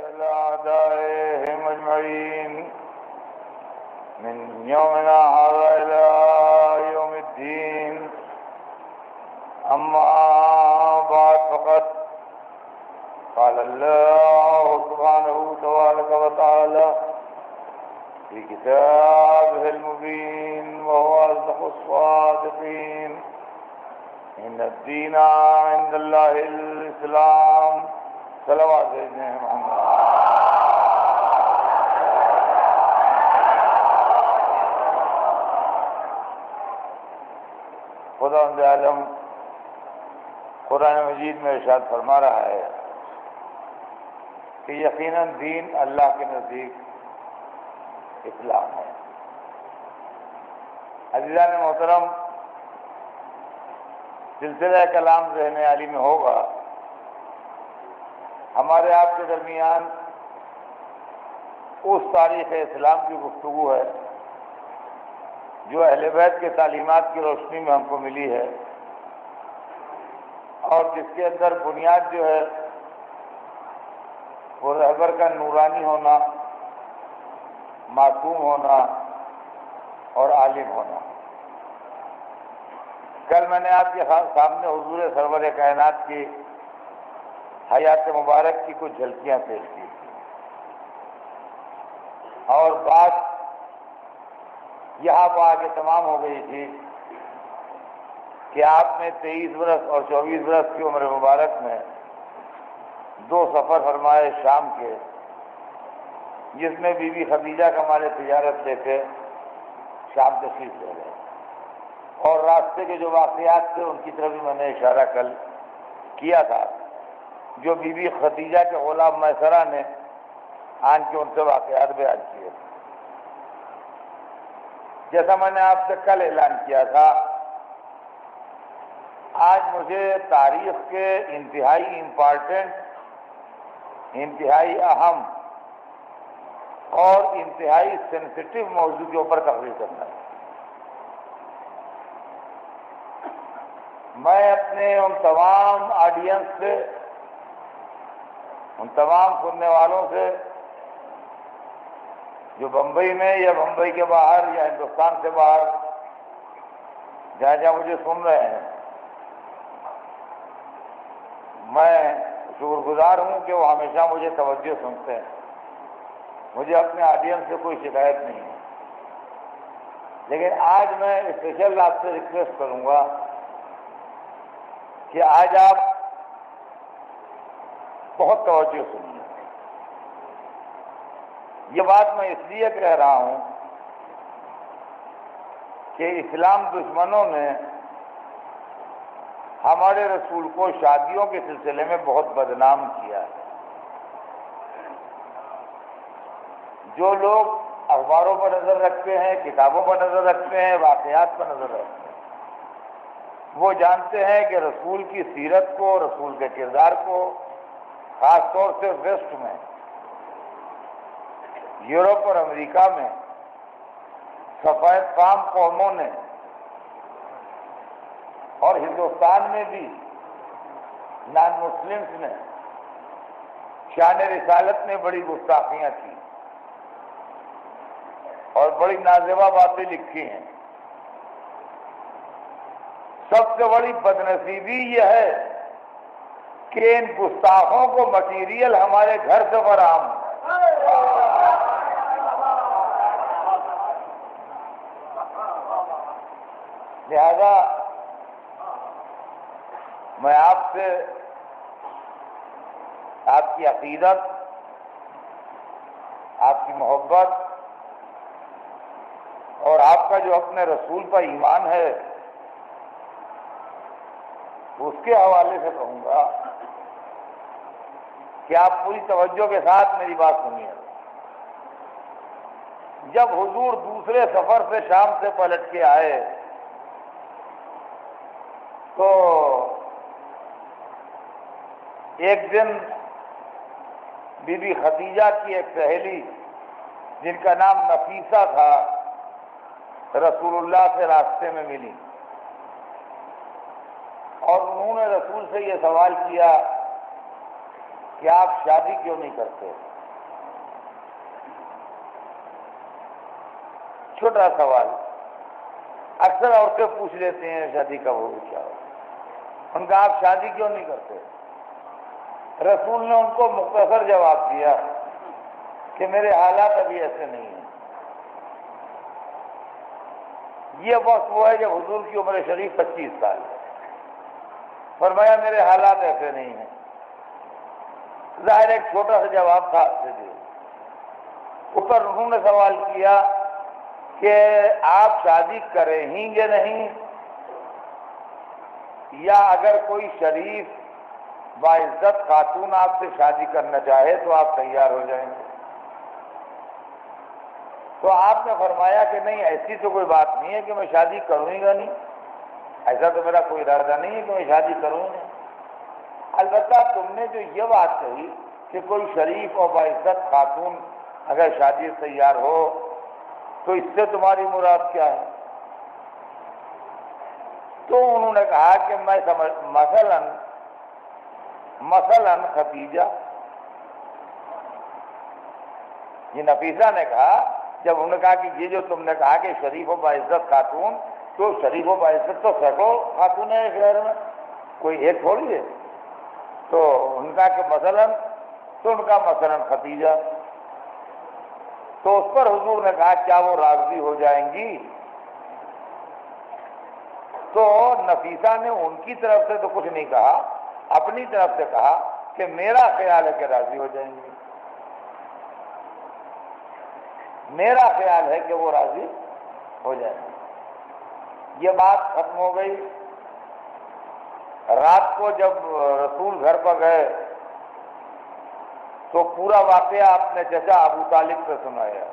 إلى أعدائهم أجمعين من يومنا هذا إلى يوم الدين. أما بعد فقد قال الله سبحانه تبارك وتعالى في كتابه المبين وهو أصدق الصادقين: إن الدين عند الله الإسلام. صلوات سيدنا محمد. خداوند عالم قرآن مجید میں ارشاد فرما رہا ہے کہ یقیناً دین اللہ کے نزدیک اسلام ہے. عزیزان محترم، سلسلہ کلام ذہن عالی میں ہوگا. ہمارے آپ کے درمیان اس تاریخ اسلام کی گفتگو ہے جو اہل بیت کے تعلیمات کی روشنی میں ہم کو ملی ہے، اور جس کے اندر بنیاد جو ہے وہ رہبر کا نورانی ہونا، معصوم ہونا اور عالم ہونا. کل میں نے آپ کے سامنے حضور سرور کائنات کی حیات مبارک کی کچھ جھلکیاں پیش کی اور بات یہاں پہ آگے تمام ہو گئی تھی کہ آپ نے 23 برس اور 24 برس کی عمر مبارک میں 2 سفر فرمائے شام کے، جس میں بی بی خدیجہ کا مال تجارت لے کے شام تشریف لے گئے، اور راستے کے جو واقعات تھے ان کی طرف بھی میں نے اشارہ کل کیا تھا، جو بی بی خدیجہ کے غلام میسرہ نے آن کے ان سے واقعات بیان کیے. جیسا میں نے آپ سے کل اعلان کیا تھا، آج مجھے تاریخ کے انتہائی امپارٹنٹ، انتہائی اہم اور انتہائی سینسٹیو موضوع کے اوپر تقریر کرنا ہے. میں اپنے ان تمام آڈینس سے، ان تمام سننے والوں سے جو بمبئی میں یا بمبئی کے باہر یا ہندوستان سے باہر جہاں جہاں مجھے سن رہے ہیں، میں شکر گزار ہوں کہ وہ ہمیشہ مجھے توجہ سنتے ہیں. مجھے اپنے آڈینس سے کوئی شکایت نہیں ہے، لیکن آج میں اسپیشل آپ سے ریکویسٹ کروں گا کہ آج آپ بہت توجہ سنیے. یہ بات میں اس لیے کہہ رہا ہوں کہ اسلام دشمنوں نے ہمارے رسول کو شادیوں کے سلسلے میں بہت بدنام کیا ہے. جو لوگ اخباروں پر نظر رکھتے ہیں، کتابوں پر نظر رکھتے ہیں، واقعات پر نظر رکھتے ہیں، وہ جانتے ہیں کہ رسول کی سیرت کو، رسول کے کردار کو، خاص طور سے ویسٹ میں، یورپ اور امریکہ میں سفید فام قوموں نے، اور ہندوستان میں بھی نان مسلمس نے شان رسالت میں بڑی گستاخیاں کی اور بڑی نازیبا باتیں لکھی ہیں. سب سے بڑی بدنصیبی یہ ہے کہ ان گستاخوں کو مٹیریل ہمارے گھر سے فراہم ہے. لہذا میں آپ سے آپ کی عقیدت، آپ کی محبت اور آپ کا جو اپنے رسول پر ایمان ہے اس کے حوالے سے کہوں گا کہ آپ پوری توجہ کے ساتھ میری بات سنیے. جب حضور دوسرے سفر سے شام سے پلٹ کے آئے تو ایک دن بی بی خدیجہ کی ایک سہیلی جن کا نام نفیسہ تھا رسول اللہ سے راستے میں ملی، اور انہوں نے رسول سے یہ سوال کیا کہ آپ شادی کیوں نہیں کرتے؟ چھوٹا سوال اکثر عورتیں پوچھ لیتے ہیں شادی کب ہوگی کیا ہوگا، ان کا آپ شادی کیوں نہیں کرتے؟ رسول نے ان کو مختصر جواب دیا کہ میرے حالات ابھی ایسے نہیں ہیں۔ یہ وقت وہ ہے جب حضور کی عمر شریف 25 سال ہے۔ فرمایا میرے حالات ایسے نہیں ہیں۔ ظاہر ایک چھوٹا سا جواب تھا دے دیا۔ اوپر انہوں نے سوال کیا کہ آپ شادی کریں گے نہیں، یا اگر کوئی شریف باعزت خاتون آپ سے شادی کرنا چاہے تو آپ تیار ہو جائیں گے؟ تو آپ نے فرمایا کہ نہیں، ایسی تو کوئی بات نہیں ہے کہ میں شادی کروں گا نہیں، ایسا تو میرا کوئی ارادہ نہیں ہے کہ میں شادی کروں نہیں۔ البتہ تم نے جو یہ بات کہی کہ کوئی شریف اور باعزت خاتون اگر شادی تیار ہو تو اس سے تمہاری مراد کیا ہے؟ تو انہوں نے کہا کہ میں مثلاً خدیجہ، یہ نفیسہ نے کہا، جب انہوں نے کہا کہ یہ جو تم نے کہا کہ شریف و باعزت خاتون، تو شریف و باعزت تو سینکڑوں خاتون ہیں شہر میں، کوئی ایک تھوڑی ہے۔ تو ان کا کہ مثلاً، تو ان کا مثلاً خدیجہ۔ تو اس پر حضور نے کہا کیا وہ راضی ہو جائیں گی؟ تو نفیسہ نے ان کی طرف سے تو کچھ نہیں کہا، اپنی طرف سے کہا کہ میرا خیال ہے کہ راضی ہو جائیں گی، میرا خیال ہے کہ وہ راضی ہو جائیں گے۔ یہ بات ختم ہو گئی۔ رات کو جب رسول گھر پر گئے تو پورا واقعہ اپنے چچا ابو طالب سے سنایا۔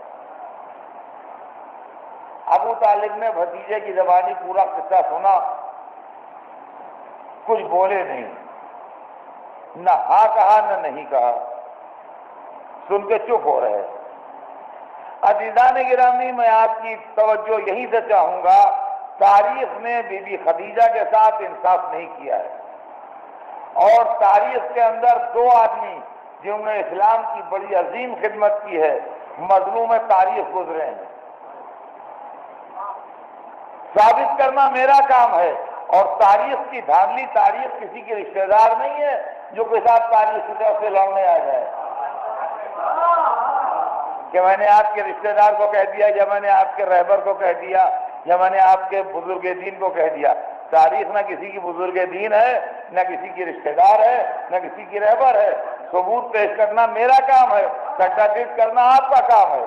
ابو طالب نے بھتیجے کی زبانی پورا قصہ سنا، کچھ بولے نہیں، نہ ہاں کہا نہ نہیں کہا، سن کے چپ ہو رہے۔ عزیزان گرامی، میں آپ کی توجہ یہیں سے چاہوں گا، تاریخ نے بی بی خدیجہ کے ساتھ انصاف نہیں کیا ہے، اور تاریخ کے اندر دو آدمی جنہوں نے اسلام کی بڑی عظیم خدمت کی ہے، مظلوم تاریخ گزرے ہیں۔ ثابت کرنا میرا کام ہے، اور تاریخ کی دھاندلی، تاریخ کسی کی رشتہ دار نہیں ہے جو کے ساتھ تاریخ کی طرف سے لڑنے آ جائے کہ میں نے آپ کے رشتہ دار کو کہہ دیا، یا میں نے آپ کے رہبر کو کہہ دیا، یا میں نے آپ کے بزرگ دین کو کہہ دیا۔ تاریخ نہ کسی کی بزرگ دین ہے، نہ کسی کی رشتہ دار ہے، نہ کسی کی رہبر ہے۔ ثبوت پیش کرنا میرا کام ہے، سرٹیفکیٹ کرنا آپ کا کام ہے۔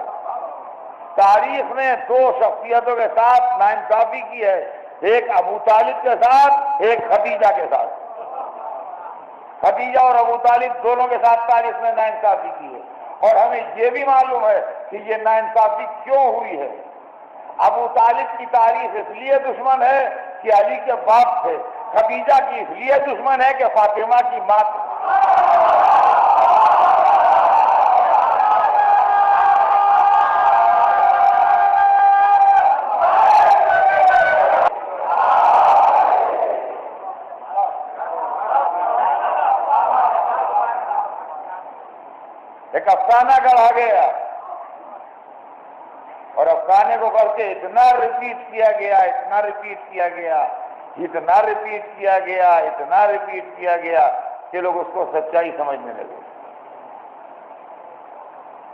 تاریخ نے دو شخصیتوں کے ساتھ ناانصافی کی ہے، ایک ابو طالب کے ساتھ، ایک خدیجہ کے ساتھ۔ خدیجہ اور ابو طالب دونوں کے ساتھ تاریخ نے ناانصافی کی ہے، اور ہمیں یہ بھی معلوم ہے کہ یہ ناانصافی کیوں ہوئی ہے۔ ابو طالب کی تاریخ اس لیے دشمن ہے کہ علی کے باپ تھے، خدیجہ کی اس لیے دشمن ہے کہ فاطمہ کی ماں تھی۔ ایک افسانہ گڑھا گیا، اور افسانے کو کر کے اتنا ریپیٹ کیا گیا، اتنا ریپیٹ کیا گیا، اتنا ریپیٹ کیا گیا، اتنا ریپیٹ کیا گیا کہ لوگ اس کو سچائی سمجھنے لگے،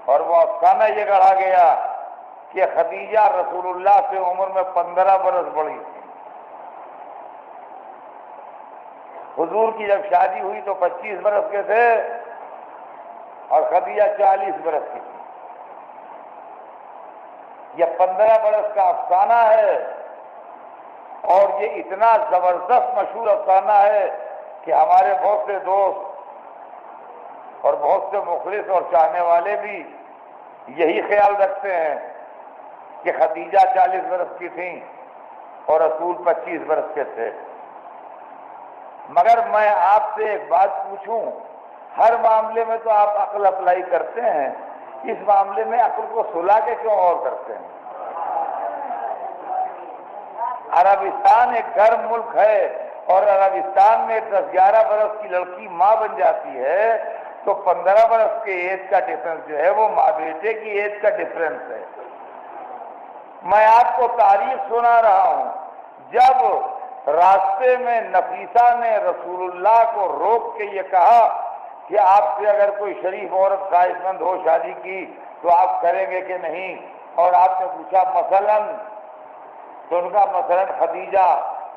اور وہ افسانہ یہ گڑھا گیا کہ خدیجہ رسول اللہ سے عمر میں 15 برس بڑی تھی۔ حضور کی جب شادی ہوئی تو 25 برس کے تھے، اور خدیجہ 40 برس کی تھی۔ یہ 15 برس کا افسانہ ہے، اور یہ اتنا زبردست مشہور افسانہ ہے کہ ہمارے بہت سے دوست اور بہت سے مخلص اور چاہنے والے بھی یہی خیال رکھتے ہیں کہ خدیجہ 40 برس کی تھیں اور رسول 25 برس کے تھے۔ مگر میں آپ سے ایک بات پوچھوں، ہر معاملے میں تو آپ عقل اپلائی کرتے ہیں، اس معاملے میں عقل کو سلا کے کیوں اور کرتے ہیں؟ عربستان ایک گرم ملک ہے، اور عربستان میں 10-11 برس کی لڑکی ماں بن جاتی ہے تو 15 برس کے ایج کا ڈفرنس جو ہے وہ ماں بیٹے کی ایج کا ڈفرنس ہے۔ میں آپ کو تاریخ سنا رہا ہوں، جب راستے میں نفیسہ نے رسول اللہ کو روک کے یہ کہا کہ آپ سے اگر کوئی شریف عورت خواہش مند ہو شادی کی تو آپ کریں گے کہ نہیں، اور آپ نے پوچھا مثلاً، تو ان کا مثلاً خدیجہ،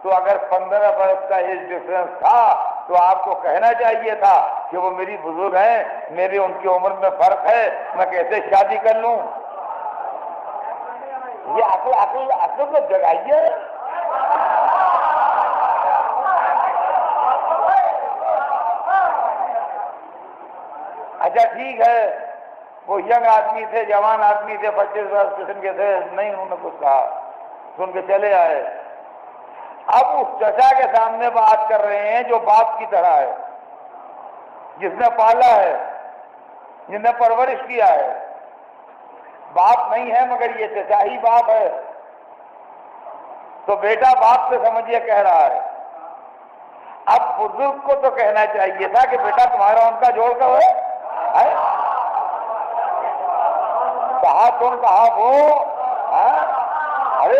تو اگر 15 برس کا ایج ڈفرنس تھا تو آپ کو کہنا چاہیے تھا کہ وہ میری بزرگ ہیں، میری ان کی عمر میں فرق ہے، میں کیسے شادی کر لوں؟ یہ عقل کو جگائیے۔ اچھا ٹھیک ہے، وہ ینگ آدمی تھے، جوان آدمی تھے، 25 برس قسم کے تھے، نہیں انہوں نے کچھ کہا، سن کے چلے آئے۔ اب اس چچا کے سامنے بات کر رہے ہیں جو باپ کی طرح ہے، جس نے پالا ہے، جس نے پرورش کیا ہے، باپ نہیں ہے مگر یہ چچا ہی باپ ہے، تو بیٹا باپ سے سمجھیے کہہ رہا ہے۔ اب بزرگ کو تو کہنا چاہیے تھا کہ بیٹا تمہارا ان کا جوڑ کر ہے، کہا تم کہا وہ، ارے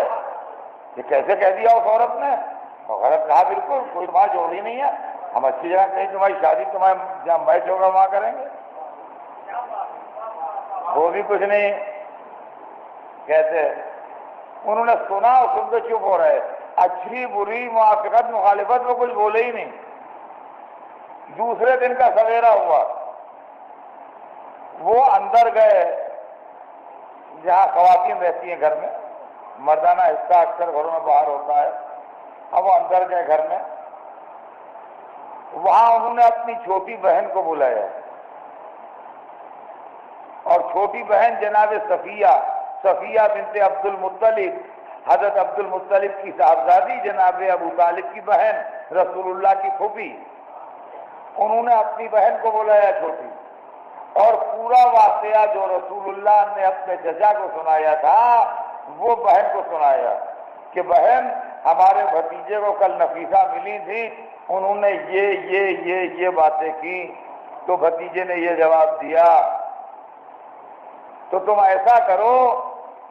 یہ کیسے کہہ دیا اس عورت نے؟ غلط کہا، بالکل کوئی تمہارا جوڑ ہی نہیں ہے، ہم اچھی جگہ کہیں تمہاری شادی تمہارے جہاں میچ ہوگا وہاں کریں گے۔ وہ بھی کچھ نہیں کہتے، انہوں نے سنا اور سن کے چپ ہو رہے، اچھی بری موافقت مخالفت میں کچھ بولے ہی نہیں۔ دوسرے دن کا سویرا ہوا، وہ اندر گئے جہاں خواتین رہتی ہیں گھر میں، مردانہ حصہ اکثر گھروں میں باہر ہوتا ہے، اب وہ اندر گئے گھر میں، وہاں انہوں نے اپنی چھوٹی بہن کو بلایا، اور چھوٹی بہن جناب صفیہ بنت عبد المطلب، حضرت عبد المطلب کی صاحبزادی جناب ابو طالب کی بہن، رسول اللہ کی پھوپھی، انہوں نے اپنی بہن کو بلایا چھوٹی، اور پورا واقعہ جو رسول اللہ نے اپنے چچا کو سنایا تھا وہ بہن کو سنایا کہ بہن ہمارے بھتیجے کو کل نفیسہ ملی تھی، انہوں نے یہ باتیں کی، تو بھتیجے نے یہ جواب دیا، تو تم ایسا کرو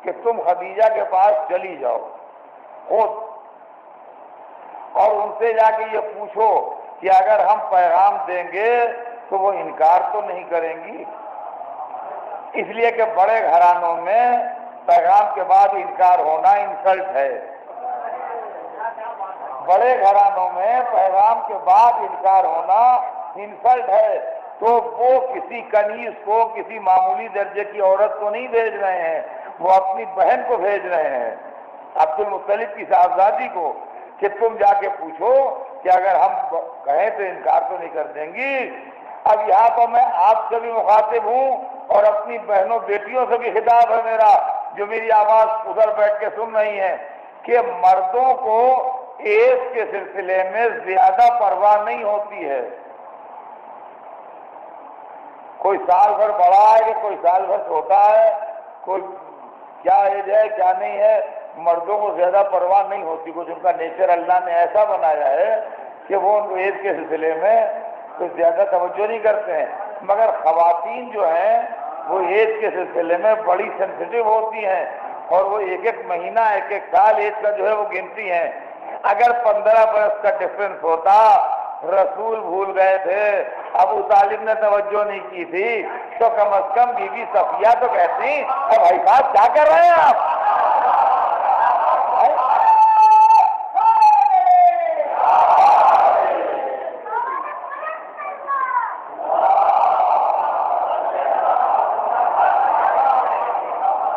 کہ تم خدیجہ کے پاس چلی جاؤ خود، اور ان سے جا کے یہ پوچھو کہ اگر ہم پیغام دیں گے تو وہ انکار تو نہیں کریں گی، اس لیے کہ بڑے گھرانوں میں پیغام کے بعد انکار ہونا انسلٹ ہے، بڑے گھرانوں میں پیغام کے بعد انکار ہونا انسلٹ ہے، تو وہ کسی کنیز کو، کسی معمولی درجے کی عورت کو نہیں بھیج رہے ہیں، وہ اپنی بہن کو بھیج رہے ہیں، عبد المطلب کی صاحبزادی کو، کہ تم جا کے پوچھو کہ اگر ہم کہیں تو انکار تو نہیں کر دیں گی۔ اب یہاں پر میں آپ سے بھی مخاطب ہوں اور اپنی بہنوں بیٹیوں سے بھی خطاب ہے میرا، جو میری آواز ادھر بیٹھ کے سن رہی ہیں، کہ مردوں کو ایج کے سلسلے میں زیادہ پرواہ نہیں ہوتی ہے، کوئی سال بھر بڑا ہے کہ کوئی سال بھر چھوٹا ہے، کوئی کیا ایج ہے کیا نہیں ہے، مردوں کو زیادہ پرواہ نہیں ہوتی، کچھ ان کا نیچر اللہ نے ایسا بنایا ہے کہ وہ ایج کے سلسلے میں کچھ زیادہ توجہ نہیں کرتے ہیں، مگر خواتین جو ہیں وہ ایج کے سلسلے میں بڑی سینسیٹیو ہوتی ہیں، اور وہ ایک ایک مہینہ ایک ایک سال ایج کا جو ہے وہ گنتی ہیں۔ اگر 15 برس کا ڈفرنس ہوتا، رسول بھول گئے تھے، ابو طالب نے توجہ نہیں کی تھی، تو کم از کم بی بی صفیہ تو کہتی اے بھائی صاحب کیا کر رہے ہیں آپ؟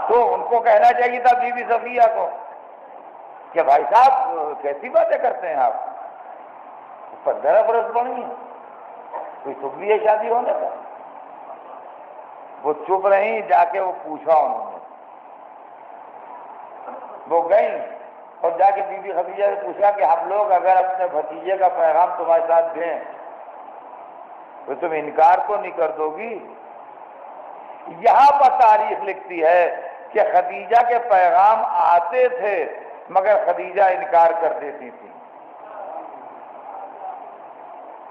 تو ان کو کہنا چاہیے تھا بی بی صفیہ کو کہ بھائی صاحب کیسی باتیں کرتے ہیں آپ، 15 برس بڑی ہیں، کوئی سکھ بھی ہے شادی ہونے کا؟ وہ چپ رہیں، جا کے وہ پوچھا انہوں نے، وہ گئیں اور جا کے بی بی خدیجہ سے پوچھا کہ ہم لوگ اگر اپنے بھتیجے کا پیغام تمہارے ساتھ دیں تو تم انکار تو نہیں کر دو گی؟ یہاں پر تاریخ لکھتی ہے کہ خدیجہ کے پیغام آتے تھے مگر خدیجہ انکار کر دیتی تھی۔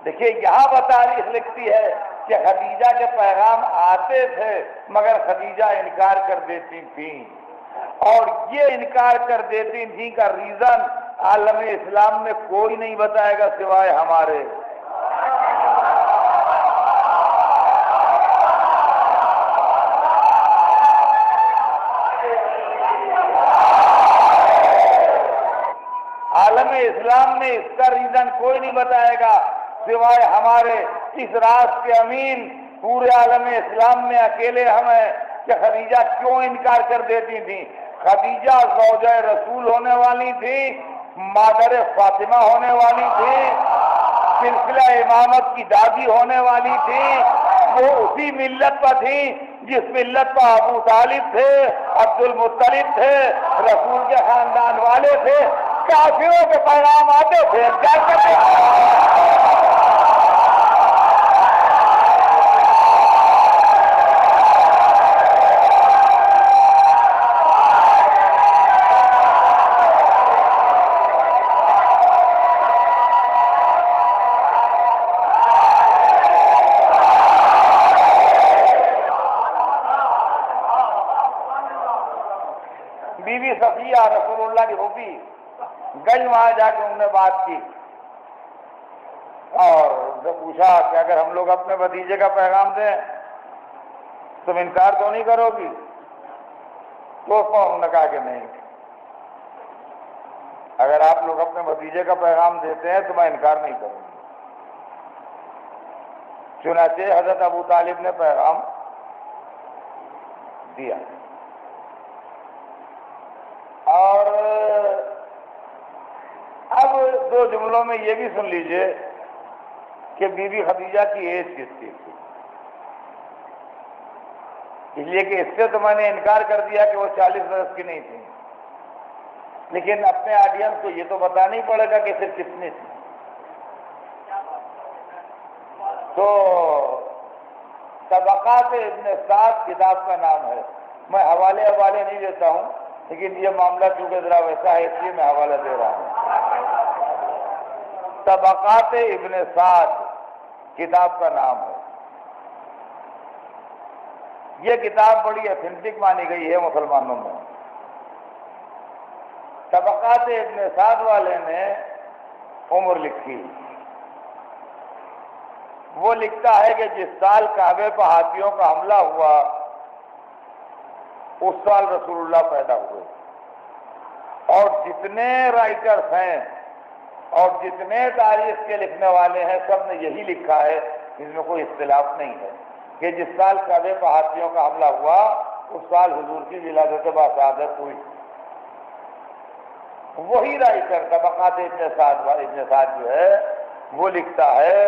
دیکھیے یہاں پر تاریخ لکھتی ہے کہ کہ خدیجہ کے پیغام آتے تھے مگر خدیجہ انکار کر دیتی تھیں، اور یہ انکار کر دیتی تھیں کا ریزن عالم اسلام میں کوئی نہیں بتائے گا سوائے ہمارے۔ عالم اسلام میں اس کا ریزن کوئی نہیں بتائے گا سوائے ہمارے۔ اس راز کے امین پورے عالم اسلام میں اکیلے ہم ہیں کہ خدیجہ کیوں انکار کر دیتی تھی۔ خدیجہ زوجہ رسول ہونے والی تھی، مادر فاطمہ ہونے والی تھی، سلسلہ امامت کی دادی ہونے والی تھی، وہ اسی ملت پر تھی جس ملت پر ابو طالب تھے، عبد المطلب تھے، رسول کے خاندان والے تھے۔ کافروں کے پیغام آتے تھے، کیا کرتے بی بی صفیہ رسول اللہ کی پھوپھی گئی، وہاں جا کے انہوں نے بات کی اور ان سے پوچھا کہ اگر ہم لوگ اپنے بھتیجے کا پیغام دیں تم انکار تو نہیں کرو گی؟ تو انہوں نے کہا کہ نہیں، اگر آپ لوگ اپنے بھتیجے کا پیغام دیتے ہیں تو میں انکار نہیں کروں گی۔ چنانچہ حضرت ابو طالب نے پیغام دیا، اور اب دو جملوں میں یہ بھی سن لیجئے کہ بی بی خدیجہ کی ایج کس کی تھی، اس لیے کہ اس سے تو میں نے انکار کر دیا کہ وہ 40 برس کی نہیں تھی، لیکن اپنے آڈینس کو یہ تو بتانا ہی پڑے گا کہ صرف کتنی تھی۔ تو طبقات ابن سعد کتاب کا نام ہے، میں حوالے نہیں دیتا ہوں، لیکن یہ معاملہ چونکہ ذرا ویسا ہے اس لیے میں حوالہ دے رہا ہوں۔ طبقات ابن سعد کتاب کا نام ہے، یہ کتاب بڑی اتھینٹک مانی گئی ہے مسلمانوں میں۔ طبقات ابن سعد والے نے عمر لکھی، وہ لکھتا ہے کہ جس سال کعبے پر ہاتھیوں کا حملہ ہوا اس سال رسول اللہ پیدا ہوئے، اور جتنے رائٹرز ہیں اور جتنے تاریخ کے لکھنے والے ہیں سب نے یہی لکھا ہے، اس میں کوئی اختلاف نہیں ہے کہ جس سال کعبے پر ہاتھیوں کا حملہ ہوا اس سال حضور کی ولادت باسعادت ہوئی۔ وہی رائٹر طبقات ابن سعد جو ہے وہ لکھتا ہے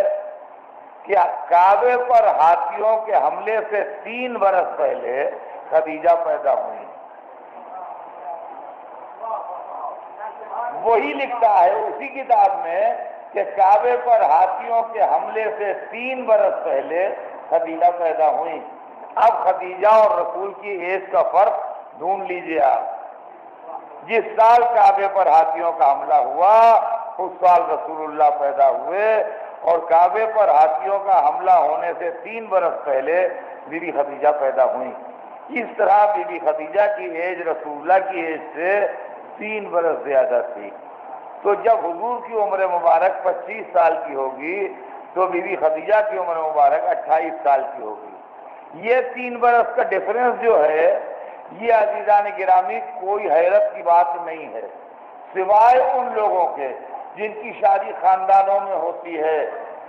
کہ کعبے پر ہاتھیوں کے حملے سے 3 برس پہلے خدیجہ پیدا ہوئی۔ وہی لکھتا ہے اسی کتاب میں کہ کعبے پر ہاتھیوں کے حملے سے 3 برس پہلے خدیجہ پیدا ہوئی۔ اب خدیجہ اور رسول کی ایج کا فرق ڈھونڈ لیجیے آپ۔ جس سال کعبے پر ہاتھیوں کا حملہ ہوا اس سال رسول اللہ پیدا ہوئے، اور کعبے پر ہاتھیوں کا حملہ ہونے سے 3 برس پہلے بی بی خدیجہ پیدا ہوئی۔ اس طرح بی بی خدیجہ کی ایج رسول اللہ کی ایج سے 3 برس زیادہ تھی۔ تو جب حضور کی عمر مبارک 25 سال کی ہوگی تو بی بی خدیجہ کی عمر مبارک 28 سال کی ہوگی۔ یہ 3 برس کا ڈفرنس جو ہے یہ عزیزان گرامی کوئی حیرت کی بات نہیں ہے، سوائے ان لوگوں کے جن کی شادی خاندانوں میں ہوتی ہے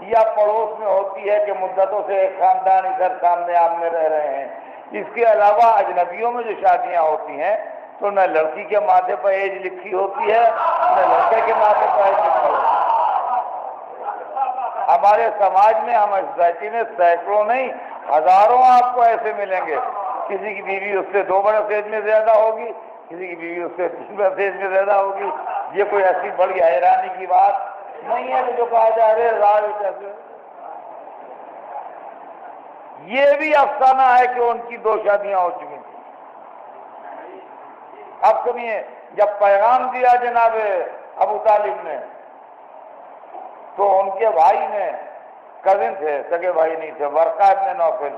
یا پڑوس میں ہوتی ہے کہ مدتوں سے ایک خاندان ادھر سامنے آمنے رہ رہے ہیں۔ اس کے علاوہ اجنبیوں میں جو شادیاں ہوتی ہیں تو نہ لڑکی کے ماتھے پر ایج لکھی ہوتی ہے نہ لڑکے کے ماتھے پر ایج لکھی ہوتی ہے۔ ہمارے سماج میں ہم سوسائٹی میں سینکڑوں نہیں ہزاروں آپ کو ایسے ملیں گے، کسی کی بیوی اس سے 2 برس ایج میں زیادہ ہوگی، کسی کی بیوی اس سے 3 برس ایج میں زیادہ ہوگی۔ یہ کوئی ایسی بڑی حیرانی کی بات نہیں ہے کہ جو کہا جا رہے راز کیسے۔ یہ بھی افسانہ ہے کہ ان کی 2 شادیاں ہو چکی تھیں۔ اب سنیے، جب پیغام دیا جناب ابو طالب نے تو ان کے بھائی نے کزن تھے، سگے بھائی نہیں تھے، ورقہ ابن نوفل۔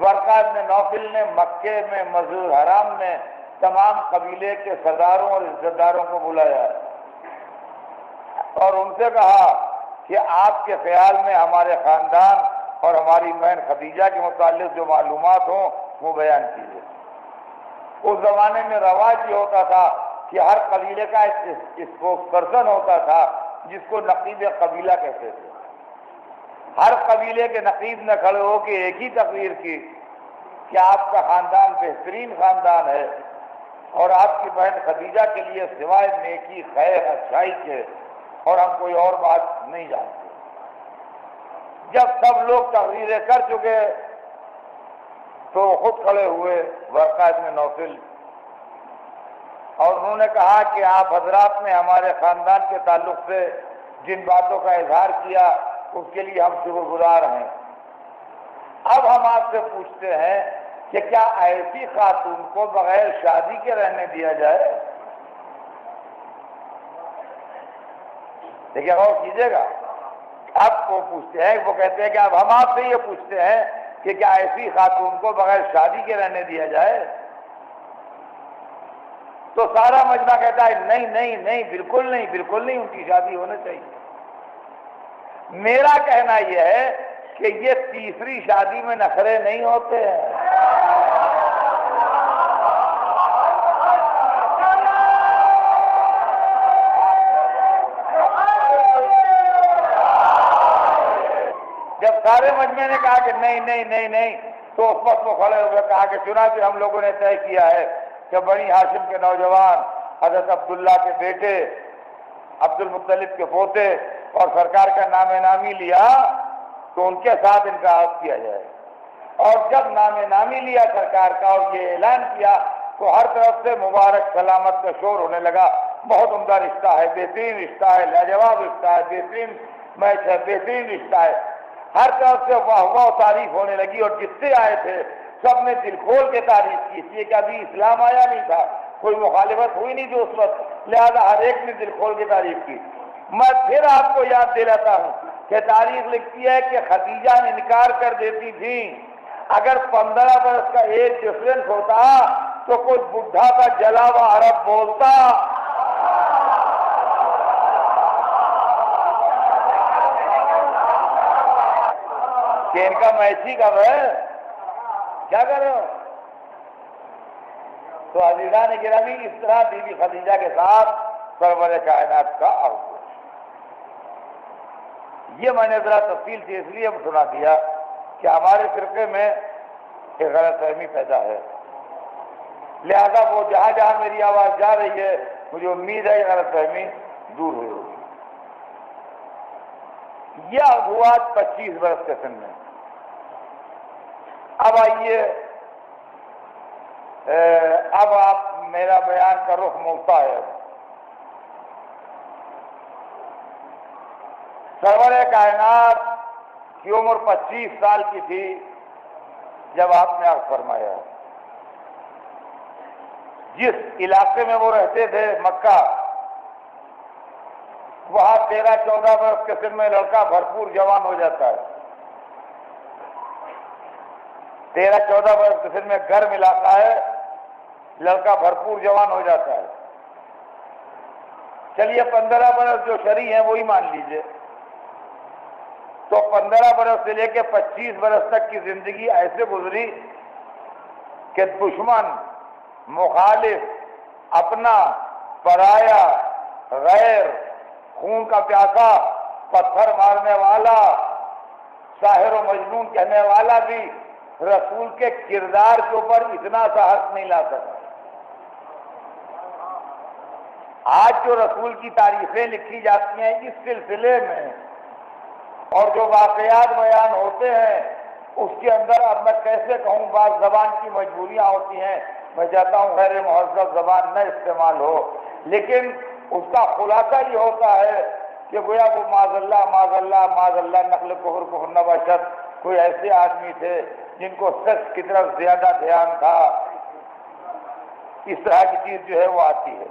ورقہ ابن نوفل نے مکے میں مسجد حرام میں تمام قبیلے کے سرداروں اور عزت داروں کو بلایا اور ان سے کہا کہ آپ کے خیال میں ہمارے خاندان اور ہماری بہن خدیجہ کے متعلق جو معلومات ہوں وہ بیان کیجیے۔ اس زمانے میں رواج یہ ہوتا تھا کہ ہر قبیلے کا ایک اسپوکس پرسن ہوتا تھا جس کو نقیب قبیلہ کہتے تھے۔ ہر قبیلے کے نقیب نے کھڑے ہو کے ایک ہی تقریر کی کہ آپ کا خاندان بہترین خاندان ہے اور آپ کی بہن خدیجہ کے لیے سوائے نیکی، خیر، اچھائی کے اور ہم کوئی اور بات نہیں جانتے۔ جب سب لوگ تقریریں کر چکے تو خود کھڑے ہوئے ورقہ ابن نوفل اور انہوں نے کہا کہ آپ حضرات نے ہمارے خاندان کے تعلق سے جن باتوں کا اظہار کیا اس کے لیے ہم شکر گزار ہیں۔ اب ہم آپ سے پوچھتے ہیں کہ کیا ایسی خاتون کو بغیر شادی کے رہنے دیا جائے؟ دیکھیے غور کیجیے گا، اب وہ پوچھتے ہیں، وہ کہتے ہیں کہ اب ہم آپ سے یہ پوچھتے ہیں کہ کیا ایسی خاتون کو بغیر شادی کے رہنے دیا جائے؟ تو سارا مجمع کہتا ہے نہیں نہیں نہیں، بالکل نہیں، بالکل نہیں، ان کی شادی ہونا چاہیے۔ میرا کہنا یہ ہے کہ یہ تیسری شادی میں نخرے نہیں ہوتے ہیں۔ جب سارے مجمع نے کہا کہ نہیں نہیں نہیں نہیں، تو اس وقت وہ کھڑے ہوئے کہا کہ چنانچہ ہم لوگوں نے طے کیا ہے کہ بنی ہاشم کے نوجوان حضرت عبداللہ کے بیٹے، عبد المطلب کے پوتے اور سرکار کا نام نامی لیا تو ان کے ساتھ ان کا عہد کیا جائے۔ اور جب نام نامی لیا سرکار کا اور یہ اعلان کیا تو ہر طرف سے مبارک سلامت کا شور ہونے لگا، بہت عمدہ رشتہ ہے، بہترین رشتہ ہے، لاجواب رشتہ ہے، بہترین میچ ہے، بہترین رشتہ ہے۔ ہر طرف سے واہ واہ تعریف ہونے لگی اور جس سے آئے تھے سب نے دل کھول کے تعریف کی، اس لیے کہ ابھی اسلام آیا نہیں تھا، کوئی مخالفت ہوئی نہیں جو اس وقت، لہذا ہر ایک نے دل کھول کے تعریف کی۔ میں پھر آپ کو یاد دلاتا ہوں کہ تاریخ لکھتی ہے کہ خدیجہ انکار کر دیتی تھی، اگر 15 برس کا ایج ڈفرنس ہوتا تو کوئی بڈھا کا جلا ہوا عرب بولتا کہ ان کا میچ ہی کب ہے، کیا کر رہے ہو؟ تو عزیزان گرامی، اس طرح بی بی خدیجہ کے ساتھ سرور کائنات کا عہد۔ یہ میں نے ذرا تفصیل سے اس لیے سنا دیا کہ ہمارے فرقے میں ایک غلط فہمی پیدا ہے، لہذا وہ جہاں جہاں میری آواز جا رہی ہے مجھے امید ہے یہ غلط فہمی دور ہوئی ہوگی۔ یہ ہوا 25 برس کے سن میں۔ اب آئیے، اب آپ میرا بیان کا رخ موڑتا ہے۔ سرور کائنات کی عمر 25 سال کی تھی جب آپ نے عرض فرمایا۔ جس علاقے میں وہ رہتے تھے مکہ، وہاں 13-14 برس کے سن میں لڑکا بھرپور جوان ہو جاتا ہے۔ 13-14 برس کے سن میں گرم علاقہ ہے، لڑکا بھرپور جوان ہو جاتا ہے۔ چلیے 15 برس جو شرعی ہیں وہی مان لیجئے، تو 15 برس سے لے کے 25 برس تک کی زندگی ایسے گزری کہ دشمن، مخالف، اپنا، پرایا، غیر، خون کا پیاسا، پتھر مارنے والا، ساحر و مجنون کہنے والا بھی رسول کے کردار کے اوپر اتنا سا حق نہیں لا سکا۔ آج جو رسول کی تاریخیں لکھی جاتی ہیں اس سلسلے میں اور جو واقعات بیان ہوتے ہیں اس کے اندر اب میں کیسے کہوں، بعض زبان کی مجبوریاں ہوتی ہیں، میں چاہتا ہوں غیر مہذب زبان نہ استعمال ہو، لیکن اس کا خلاصہ یہ ہوتا ہے کہ گویا وہ معاذ اللہ معاذ اللہ معاذ اللہ نقل کفر کفر نباشت، کوئی ایسے آدمی تھے جن کو سچ کی طرف زیادہ دھیان تھا۔ اس طرح کی چیز جو ہے وہ آتی ہے۔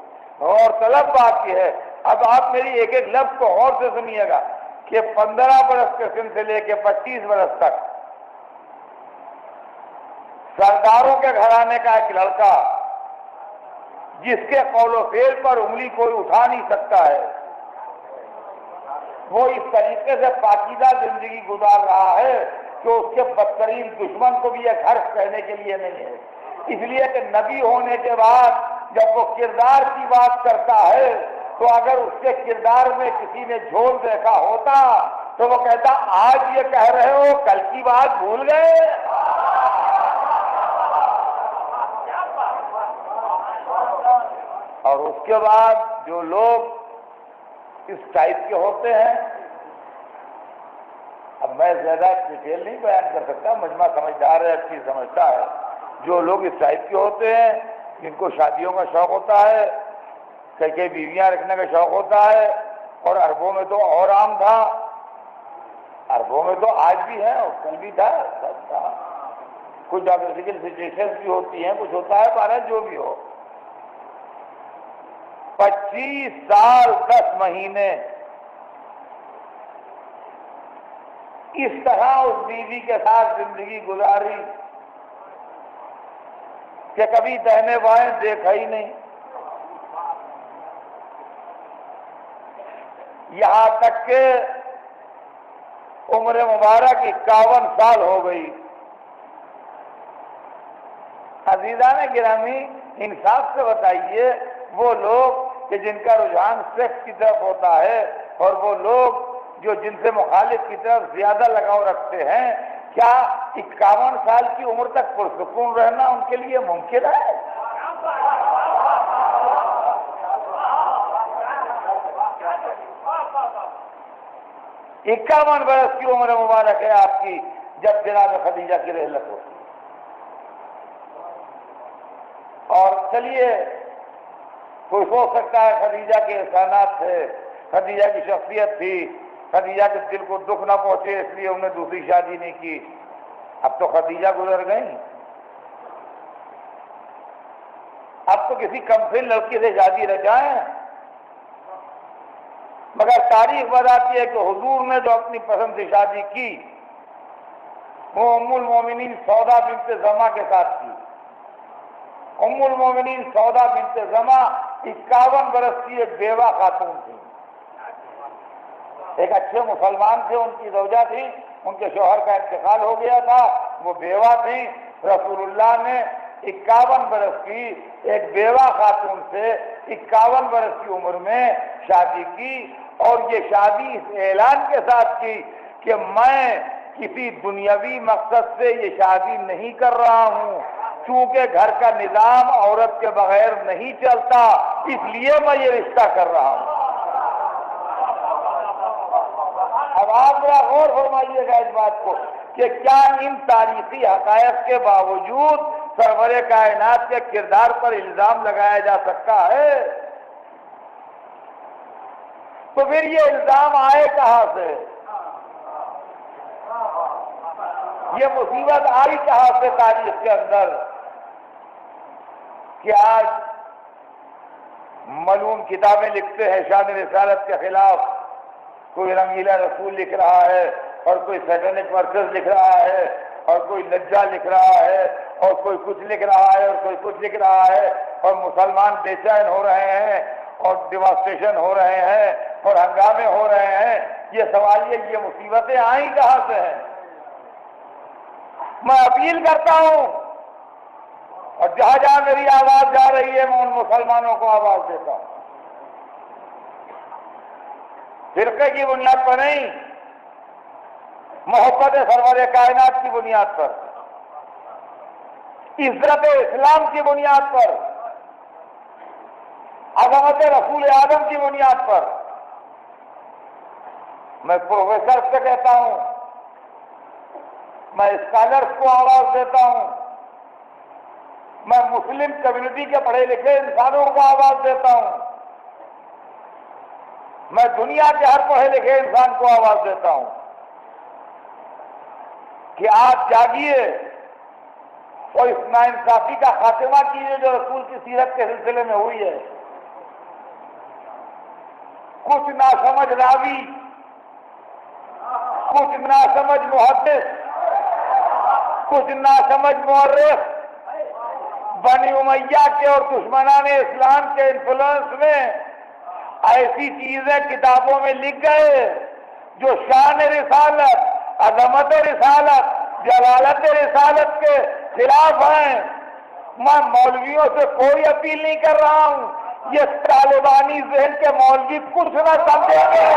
اور طلب بات یہ ہے، اب آپ میری ایک ایک لفظ کو غور سے سنیے گا کہ 15 برس کے سن سے لے کے 25 برس تک سرداروں کے گھرانے کا ایک لڑکا جس کے قول و فعل پر انگلی کوئی اٹھا نہیں سکتا ہے، وہ اس طریقے سے پاکیزہ زندگی گزار رہا ہے کہ اس کے بدترین دشمن کو بھی یہ حرف کہنے کے لیے نہیں ہے، اس لیے کہ نبی ہونے کے بعد جب وہ کردار کی بات کرتا ہے تو اگر اس کے کردار میں کسی نے جھول دیکھا ہوتا تو وہ کہتا آج یہ کہہ رہے ہو کل کی بات بھول گئے۔ اور اس کے بعد جو لوگ اس ٹائپ کے ہوتے ہیں، اب میں زیادہ ڈیٹیل نہیں بیان کر سکتا، مجمع سمجھدار ہے، اچھی سمجھتا ہے، جو لوگ اس ٹائپ کے ہوتے ہیں جن کو شادیوں کا شوق ہوتا ہے، کئی بیویاں رکھنے کا شوق ہوتا ہے، اور عربوں میں تو اور عام تھا، عربوں میں تو آج بھی ہے اور کل بھی تھا، سب تھا، کچھ ڈومیسٹیکل سچویشن بھی ہوتی ہیں، کچھ ہوتا ہے، بارہ جو بھی ہو، 25 سال 10 مہینے اس طرح اس بیوی کے ساتھ زندگی گزاری کہ کبھی دہنے بائیں دیکھا ہی نہیں، یہاں تک کہ عمر مبارک 51 سال ہو گئی۔ عزیزان گرامی، انصاف سے بتائیے، وہ لوگ کہ جن کا رجحان سیکس کی طرف ہوتا ہے اور وہ لوگ جو جن سے مخالف کی طرف زیادہ لگاؤ رکھتے ہیں، کیا 51 سال کی عمر تک پرسکون رہنا ان کے لیے ممکن ہے؟ 51 برس کی عمر مبارک ہے آپ کی جب جناب خدیجہ کی رحلت ہوتی ہے۔ اور چلیے کوئی سوچ سکتا ہے خدیجہ کے احسانات تھے، خدیجہ کی شخصیت تھی، خدیجہ کے دل کو دکھ نہ پہنچے اس لیے انہیں دوسری شادی نہیں کی۔ اب تو خدیجہ گزر گئی، اب تو کسی کمسن لڑکی سے شادی رچائیں، مگر تاریخ بتاتی ہے کہ حضور نے جو اپنی پسند سے شادی کی وہ ام المومنین سودا بنت زمع کے ساتھ کی۔ ام المومنین سودا بنت زمع 51 برس کی ایک بیوہ خاتون تھی، ایک اچھے مسلمان تھے، ان کی زوجہ تھی، ان کے شوہر کا انتقال ہو گیا تھا، وہ بیوہ تھی۔ رسول اللہ نے 51 برس کی ایک بیوہ خاتون سے 51 برس کی عمر میں شادی کی، اور یہ شادی اس اعلان کے ساتھ کی کہ میں کسی دنیاوی مقصد سے یہ شادی نہیں کر رہا ہوں، چونکہ گھر کا نظام عورت کے بغیر نہیں چلتا، اس لیے میں یہ رشتہ کر رہا ہوں۔ اب آپ ذرا غور فرمائیے گا اس بات کو کہ کیا ان تاریخی حقائق کے باوجود سرور کائنات کے کردار پر الزام لگایا جا سکتا ہے؟ تو پھر یہ الزام آئے کہاں سے؟ یہ مصیبت آئی کہاں سے تاریخ کے اندر کہ آج ملعون کتابیں لکھتے ہیں شان رسالت کے خلاف، کوئی رنگیلا رسول لکھ رہا ہے اور کوئی سیٹنک ورکرز لکھ رہا ہے اور کوئی لجا لکھ رہا ہے اور کوئی کچھ لکھ رہا ہے اور کوئی کچھ لکھ رہا ہے، اور مسلمان بے چین ہو رہے ہیں اور ڈیمانسٹریشن ہو رہے ہیں اور ہنگامے ہو رہے ہیں۔ یہ سوال یہ مصیبتیں آئیں کہاں سے ہیں؟ میں اپیل کرتا ہوں اور جہاں جہاں میری آواز جا رہی ہے میں ان مسلمانوں کو آواز دیتا ہوں، فرقے کی بنیاد پر نہیں، محبت سرور کائنات کی بنیاد پر، عزت اسلام کی بنیاد پر، عظمت رسول اعظم کی بنیاد پر میں پروفیسر سے کہتا ہوں، میں اسکالرس کو آواز دیتا ہوں، میں مسلم کمیونٹی کے پڑھے لکھے انسانوں کو آواز دیتا ہوں، میں دنیا کے ہر پڑھے لکھے انسان کو آواز دیتا ہوں کہ آپ جاگیے اور اس ناانصافی کا خاتمہ کیجیے جو رسول کی سیرت کے سلسلے میں ہوئی ہے۔ کچھ ناسمجھ راوی کچھ ناسمجھ محدث، کچھ ناسمجھ مورخ بنی امیہ کے اور دشمنان اسلام کے انفلوئنس میں ایسی چیزیں کتابوں میں لکھ گئے جو شان رسالت، عظمت رسالت، جلالت رسالت کے خلاف ہیں۔ میں مولویوں سے کوئی اپیل نہیں کر رہا ہوں، یہ طالبانی ذہن کے مولوی کچھ نہ سمجھیں گے۔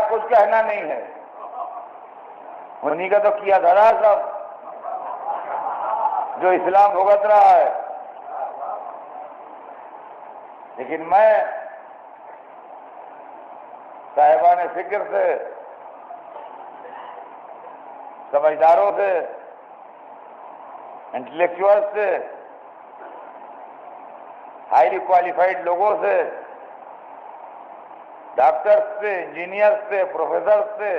کچھ کہنا نہیں ہے، انہی کا تو کیا دھرا سب جو اسلام بھگت رہا ہے۔ لیکن میں صاحبان فکر سے، سمجھداروں سے، انٹلیکچوئل سے، ہائیلی کوالیفائڈ لوگوں سے، ڈاکٹرز سے، انجینئر سے، پروفیسر سے،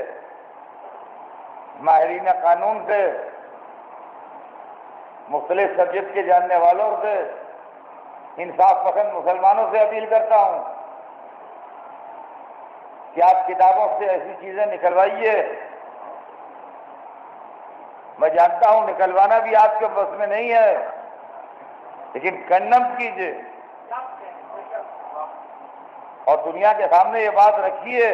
ماہرین قانون سے، مختلف سبجیکٹ کے جاننے والوں سے، انصاف پسند مسلمانوں سے اپیل کرتا ہوں کہ آپ کتابوں سے ایسی چیزیں نکلوائیے۔ میں جانتا ہوں نکلوانا بھی آپ کے بس میں نہیں ہے، لیکن کنڈم کیجیے اور دنیا کے سامنے یہ بات رکھیے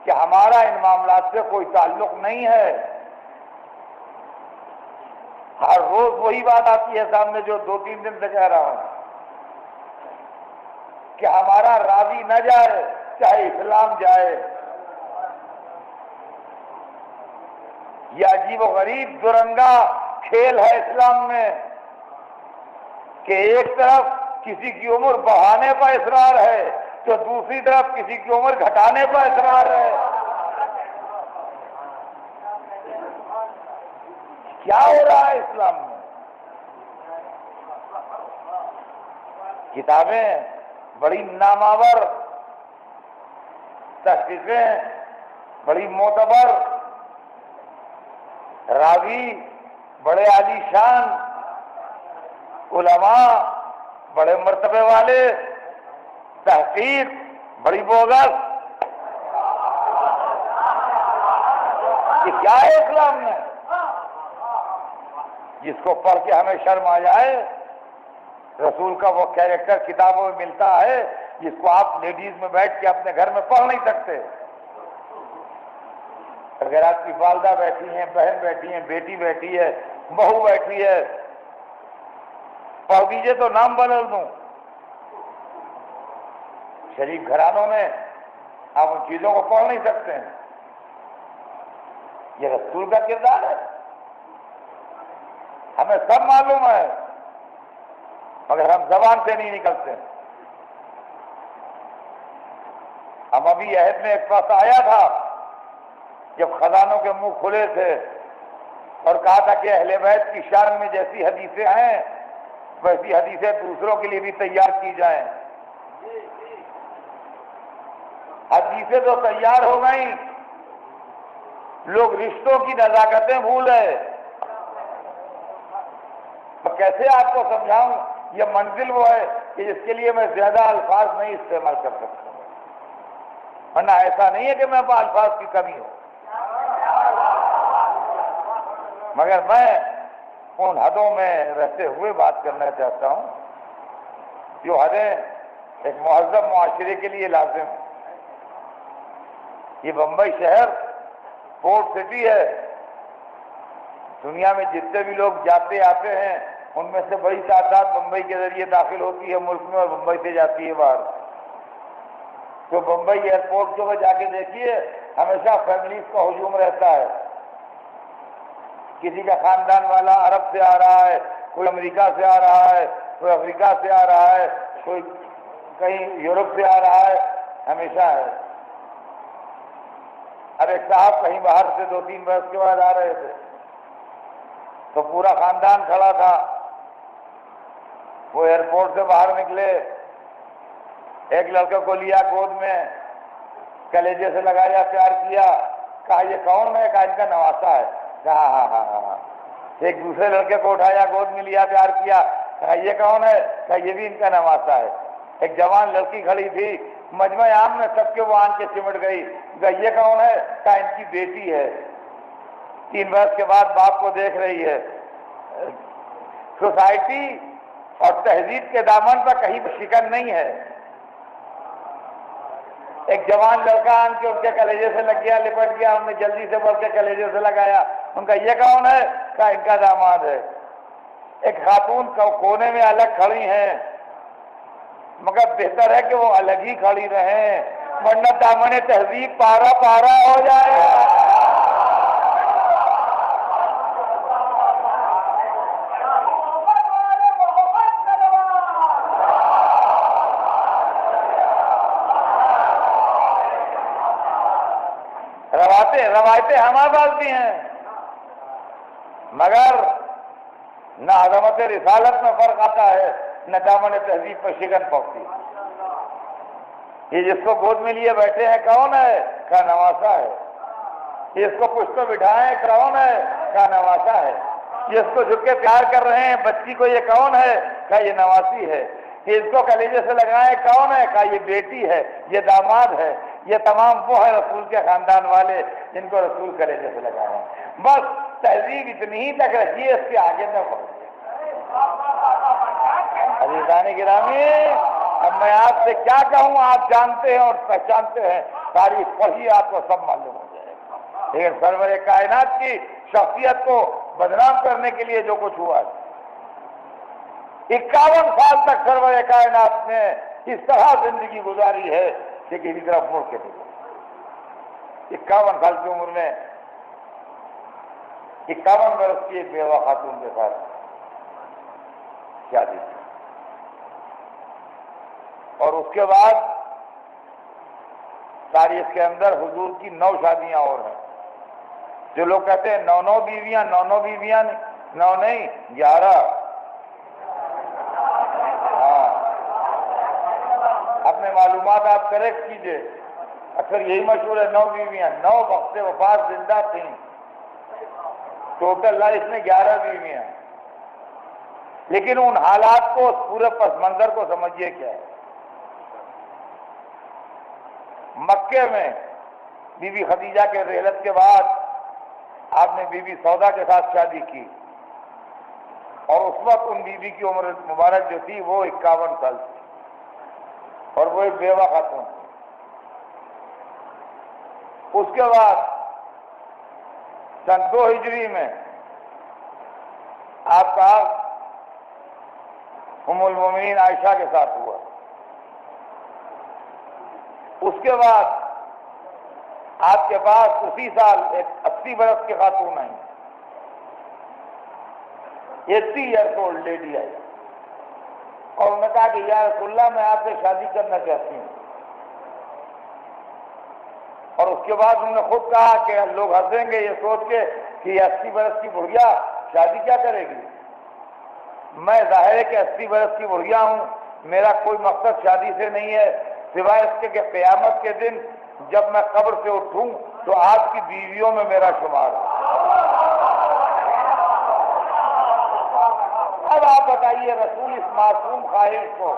کہ ہمارا ان معاملات سے کوئی تعلق نہیں ہے۔ ہر روز وہی بات آتی ہے سامنے جو 2-3 دن سے کہہ رہا ہوں کہ ہمارا راوی نہ جائے چاہے اسلام جائے۔ یہ عجیب و غریب دورنگا کھیل ہے اسلام میں کہ ایک طرف کسی کی عمر بڑھانے پر اصرار ہے تو دوسری طرف کسی کی عمر گھٹانے پر اصرار ہے۔ کیا ہو رہا ہے اسلام میں؟ کتابیں بڑی نامآور، تحقیقیں بڑی معتبر، راوی بڑے عالی شان، علماء بڑے مرتبے والے، تحقیق بڑی بوگس۔ یہ کیا ہے اسلام میں؟ جس کو پڑھ کے ہمیں شرم آ جائے۔ رسول کا وہ کیریکٹر کتابوں میں ملتا ہے جس کو آپ لیڈیز میں بیٹھ کے اپنے گھر میں پڑھ نہیں سکتے۔ اگر آپ کی والدہ بیٹھی ہیں، بہن بیٹھی ہیں، بیٹی بیٹھی ہے، بہو بیٹھی ہے، پڑھ دیجیے تو نام بدل دوں۔ شریف گھرانوں میں آپ ان چیزوں کو پڑھ نہیں سکتے ہیں۔ یہ رسول کا کردار ہے، ہمیں سب معلوم ہے مگر ہم زبان سے نہیں نکلتے۔ ہم ابھی عہد میں ایک وقت آیا تھا جب خزانوں کے منہ کھلے تھے اور کہا تھا کہ اہل بیت کی شان میں جیسی حدیثیں ہیں ویسی حدیثیں دوسروں کے لیے بھی تیار کی جائیں۔ حدیثیں تو تیار ہو گئیں، لوگ رشتوں کی نزاکتیں بھول گئے۔ میں کیسے آپ کو سمجھاؤں؟ یہ منزل وہ ہے کہ جس کے لیے میں زیادہ الفاظ نہیں استعمال کر سکتا، ورنہ ایسا نہیں ہے کہ میں الفاظ کی کمی ہو، مگر میں ان حدوں میں رہتے ہوئے بات کرنا چاہتا ہوں جو حدیں ایک مہذب معاشرے کے لیے لازم ہیں۔ یہ بمبئی شہر پورٹ سٹی ہے، دنیا میں جتنے بھی لوگ جاتے آتے ہیں ان میں سے بڑی تعداد بمبئی کے ذریعے داخل ہوتی ہے ملک میں اور بمبئی سے جاتی ہے باہر۔ تو بمبئی ایئرپورٹ کے اوپر جا کے دیکھیے ہمیشہ فیملیز کا ہجوم رہتا ہے۔ کسی کا خاندان والا عرب سے آ رہا ہے، کوئی امریکہ سے آ رہا ہے، کوئی افریقہ سے آ رہا ہے، کوئی کہیں یورپ سے آ رہا ہے، ہمیشہ ہے۔ اب ایک صاحب کہیں باہر سے 2-3 برس کے بعد آ رہے تھے تو پورا خاندان کھڑا تھا۔ وہ ایئرپورٹ سے باہر نکلے، ایک لڑکے کو لیا گود میں، کلیجے سے لگایا، پیار کیا، کہا یہ کون ہے؟ کہا ان کا نواسا ہے۔ کہا ہاں ہاں ہاں ہاں۔ ایک دوسرے لڑکے کو اٹھایا، گود میں لیا، پیار کیا، کہا یہ کون ہے؟ کہا یہ بھی ان کا نواسا ہے۔ ایک جوان لڑکی کھڑی تھی، مجمع عام میں سب کے وہ آن کے چمٹ گئی، کہا یہ کون ہے؟ کہا ان کی بیٹی ہے، 3 برس کے بعد باپ کو دیکھ رہی ہے۔ سوسائٹی اور تہذیب کے دامن پر کہیں شکن نہیں ہے۔ ایک جوان لڑکا آن کے ان کے کلیجے سے لگ گیا، لپٹ گیا، ہم نے جلدی سے بول کے کلیجے سے لگایا، ان کا یہ کون ہے؟ کہا ان کا داماد ہے۔ ایک خاتون کونے میں الگ کھڑی ہیں، مگر بہتر ہے کہ وہ الگ ہی کھڑی رہیں، ورنہ دامن تہذیب پارا پارا ہو جائے۔ روایتیں ہمارے پاس بھی ہیں، مگر نہ عظمت رسالت میں فرق آتا ہے، نہ دامن تہذیب پر شکن پڑتی۔ یہ جس کو گود میں لیے بیٹھے ہیں کون ہے؟ کہا نواسا ہے۔ جس کو پشت پہ بٹھائے کون ہے؟ کہا نواسا ہے۔ جس کو جھک کے پیار کر رہے ہیں بچی کو یہ کون ہے؟ کہا یہ نواسی ہے۔ اس کو کلیجے سے لگائے کون ہے؟ کہا یہ بیٹی ہے، یہ داماد ہے۔ یہ تمام وہ ہے رسول کے خاندان والے جن کو رسول کلیجے سے لگائے ہیں۔ بس تہذیب اتنی ہی تک رکھیے، اس کے آگے نہ بڑھیے۔ عزیزان گرامی، اب میں آپ سے کیا کہوں، آپ جانتے ہیں اور پہچانتے ہیں، تاریخ پڑھیے آپ کو سب معلوم ہو جائے گا۔ لیکن سرور کائنات کی شخصیت کو بدنام کرنے کے لیے جو کچھ ہوا ہے، 51 سال تک سرور کائنات نے اس طرح زندگی گزاری ہے کہ کسی طرف مڑ کے دیکھو۔ 51 سال کی عمر میں 51 برس کی ایک بیوہ خاتون کے ساتھ شادی کی، اور اس کے بعد تاریخ کے اندر حضور کی 9 شادیاں اور ہیں۔ جو لوگ کہتے ہیں 9 بیویاں، 9 بیویاں، 9 نہیں 11۔ اپنے معلومات آپ کریکٹ کیجئے، اکثر یہی مشہور ہے 9 بیویاں، 9 وقت وفات زندہ تھیں، ٹوٹل لائف میں 11 بیویاں۔ لیکن ان حالات کو، اس پورے پس منظر کو سمجھیے کیا ہے۔ مکے میں بی بی خدیجہ کے رحلت کے بعد آپ نے بی بی سودا کے ساتھ شادی کی، اور اس وقت ان بی بی کی عمر مبارک جو تھی وہ 51 سال تھی، اور وہ ایک بیوہ خاتون تھی۔ اس کے بعد سن 2 ہجری میں آپ کا ام المومنین عائشہ کے ساتھ ہوا۔ اس کے بعد آپ کے پاس اسی سال ایک 80 برس کی خاتون آئی، 80 ایئرس اولڈ لیڈی آئی، اور انہوں نے کہا کہ یا رسول اللہ میں آپ سے شادی کرنا چاہتی ہوں۔ اور اس کے بعد انہوں نے خود کہا کہ لوگ ہنسیں گے یہ سوچ کے کہ یہ 80 برس کی بڑھیا شادی کیا کرے گی۔ میں ظاہر ہے کہ 80 برس کی بڑھیا ہوں، میرا کوئی مقصد شادی سے نہیں ہے، سوائے اس کے کہ قیامت کے دن جب میں قبر سے اٹھوں تو آپ کی بیویوں میں میرا شمار ہے۔ اب آپ بتائیے رسول اس معصوم خواہش کو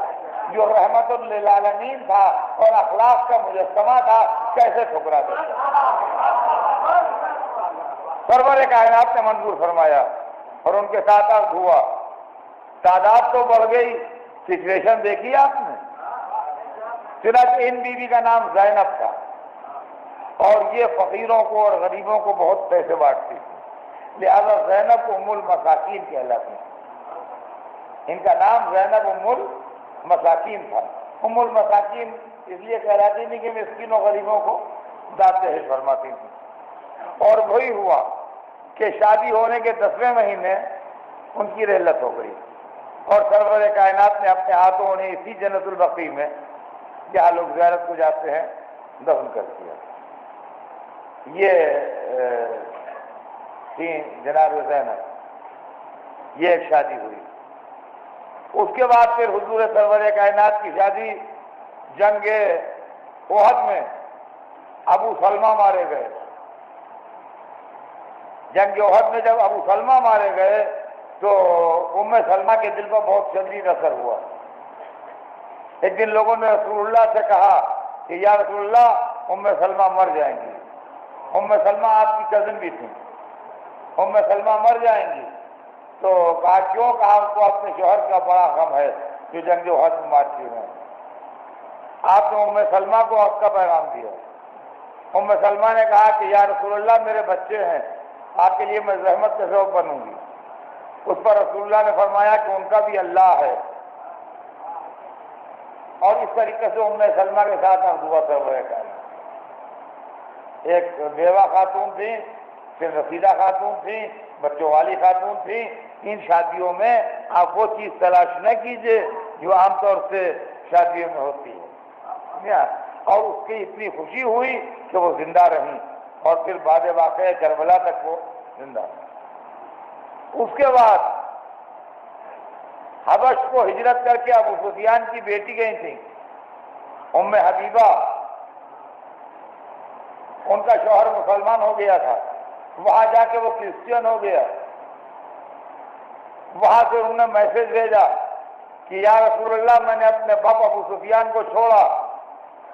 جو رحمت للعالمین تھا اور اخلاق کا مجسمہ تھا کیسے ٹھکرا دے؟ سرور کائنات نے منظور فرمایا اور ان کے ساتھ عقد ہوا، تعداد تو بڑھ گئی، سچویشن دیکھی آپ نے۔ چنانچہ ان بیوی کا نام زینب تھا، اور یہ فقیروں کو اور غریبوں کو بہت پیسے بانٹتی تھی، لہذا زینب ام المساکین کہلاتی تھی۔ ان کا نام زینب ام المساکین تھا۔ ام المساکین اس لیے کہلاتی تھی کہ مسکینوں غریبوں کو داد دہیج فرماتی تھی۔ اور وہی ہوا کہ شادی ہونے کے 10ویں مہینے ان کی رحلت ہو گئی، اور سرور کائنات نے اپنے ہاتھوں انہیں اسی جنت البقیع میں جہاں لوگ زیارت کو جاتے ہیں دفن کر دیا۔ یہ تھی جناب زینب، یہ ایک شادی ہوئی۔ اس کے بعد پھر حضور سرور کائنات کی شادی جنگ احد میں ابو سلمہ مارے گئے۔ جنگ احد میں جب ابو سلمہ مارے گئے تو ام سلمہ کے دل پر بہت شدید اثر ہوا۔ ایک دن لوگوں نے رسول اللہ سے کہا کہ یا رسول اللہ ام سلمہ مر جائیں گی۔ ام سلمہ آپ کی کزن بھی تھی، ام سلمہ مر جائیں گی۔ تو کہا کیوں؟ کہا ان کو اپنے شوہر کا بڑا غم ہے جو جنگ احد میں مارتی ہیں۔ آپ نے ام سلمہ کو حق کا پیغام دیا۔ ام سلمہ نے کہا کہ یا رسول اللہ میرے بچے ہیں، آپ کے لیے میں رحمت کا سبب بنوں گی۔ اس پر رسول اللہ نے فرمایا کہ ان کا بھی اللہ ہے، اور اس طریقے سے ام سلمہ کے ساتھ آپ دعا کر رہے ہیں۔ ایک بیوہ خاتون تھی، پھر رسیدہ خاتون تھی، بچوں والی خاتون تھی۔ ان شادیوں میں آپ وہ چیز تلاش نہ کیجیے جو عام طور سے شادیوں میں ہوتی ہے، اور اس کی اتنی خوشی ہوئی کہ وہ زندہ رہیں، اور پھر بعد واقعہ کربلا تک وہ زندہ رہیں۔ اس کے بعد حبش کو ہجرت کر کے ابو سفیان کی بیٹی گئی تھی ام حبیبہ، ان کا شوہر مسلمان ہو گیا تھا، وہاں جا کے وہ کرسچین ہو گیا۔ وہاں سے انہوں نے میسج بھیجا کہ یا رسول اللہ میں نے اپنے باپ ابو سفیان کو چھوڑا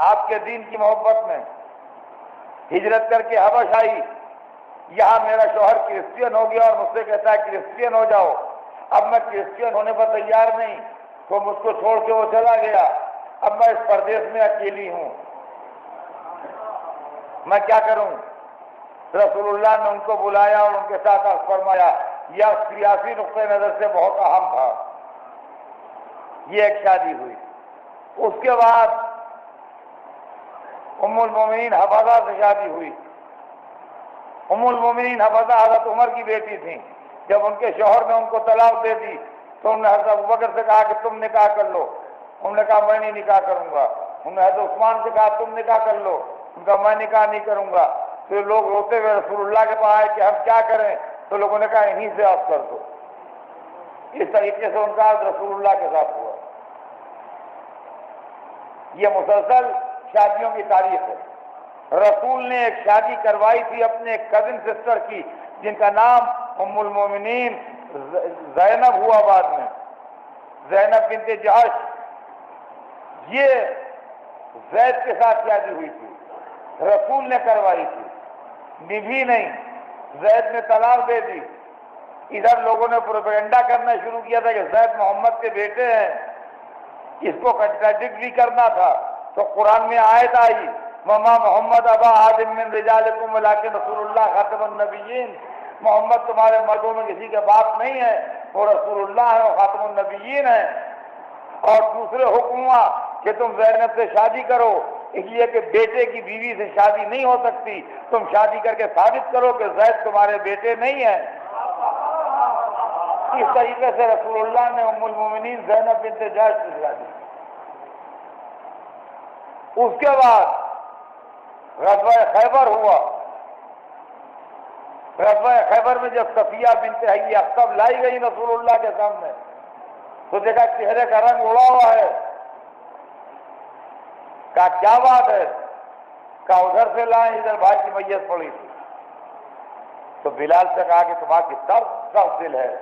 آپ کے دین کی محبت میں، ہجرت کر کے حبش آئی، یہاں میرا شوہر کرسچین ہو گیا اور مجھ سے کہتا ہے کرسچین ہو جاؤ۔ اب میں کرسچین ہونے پر تیار نہیں، تو مجھ کو چھوڑ کے وہ چلا گیا۔ اب میں اس پردیس میں اکیلی ہوں، میں کیا کروں؟ رسول اللہ نے ان کو بلایا اور ان کے ساتھ عرض فرمایا، یہ سیاسی نقطۂ نظر سے بہت اہم تھا۔ یہ ایک شادی ہوئی۔ اس کے بعد ام المومنین حفصہ سے شادی ہوئی۔ ام المومنین حفصہ حضرت عمر کی بیٹی تھیں۔ جب ان کے شوہر نے ان کو طلاق دے دی تو انہوں نے حضرت ابوبکر سے کہا کہ تم نکاح کر لو۔ انہوں نے کہا میں نہیں نکاح کروں گا۔ انہوں نے حضرت عثمان سے کہا تم نکاح کر لو۔ ان کا میں نکاح نہیں کروں گا۔ پھر لوگ روتے ہوئے رسول اللہ کے پاس آئے کہ ہم کیا کریں؟ تو لوگوں نے کہا انہیں سے آپ کر دو۔ اس طریقے سے ان کا رسول اللہ کے ساتھ ہوا۔ یہ مسلسل شادیوں کی تاریخ ہے۔ رسول نے ایک شادی کروائی تھی اپنے ایک کزن سسٹر کی، جن کا نام ام المومنین زینب ہوا بعد میں، زینب بنت جہش۔ یہ زید کے ساتھ شادی ہوئی تھی، رسول نے کروائی تھی، نبھی نہیں۔ زید نے طلاق دے دی۔ ادھر لوگوں نے پروپیگنڈا کرنا شروع کیا تھا کہ زید محمد کے بیٹے ہیں، اس کو کنٹراڈکٹ بھی کرنا تھا۔ تو قرآن میں آیت آئی وما محمد ابا احد من رجالکم ولکن رسول اللہ خاتم النبیین، محمد تمہارے مردوں میں کسی کے باپ نہیں ہے، وہ رسول اللہ ہے، وہ خاتم النبیین ہے۔ اور دوسرے حکم ہوا کہ تم زینب سے شادی کرو، اس لیے کہ بیٹے کی بیوی سے شادی نہیں ہو سکتی، تم شادی کر کے ثابت کرو کہ زید تمہارے بیٹے نہیں ہیں۔ اس طریقے سے رسول اللہ نے ام المومنین زینب بنت جہش سے شادی۔ اس کے بعد غزوہ خیبر ہوا۔ غزوہ خیبر میں جب صفیہ بنت حیی اخطب لائی گئی رسول اللہ کے سامنے تو دیکھا چہرے کا رنگ اڑا ہوا ہے۔ کہا کیا بات ہے؟ کہا ادھر سے لائیں، ادھر بھائی کی میت پڑی تھی۔ تو بلال سے کہا کہ تمہارا کتنا سخت دل ہے،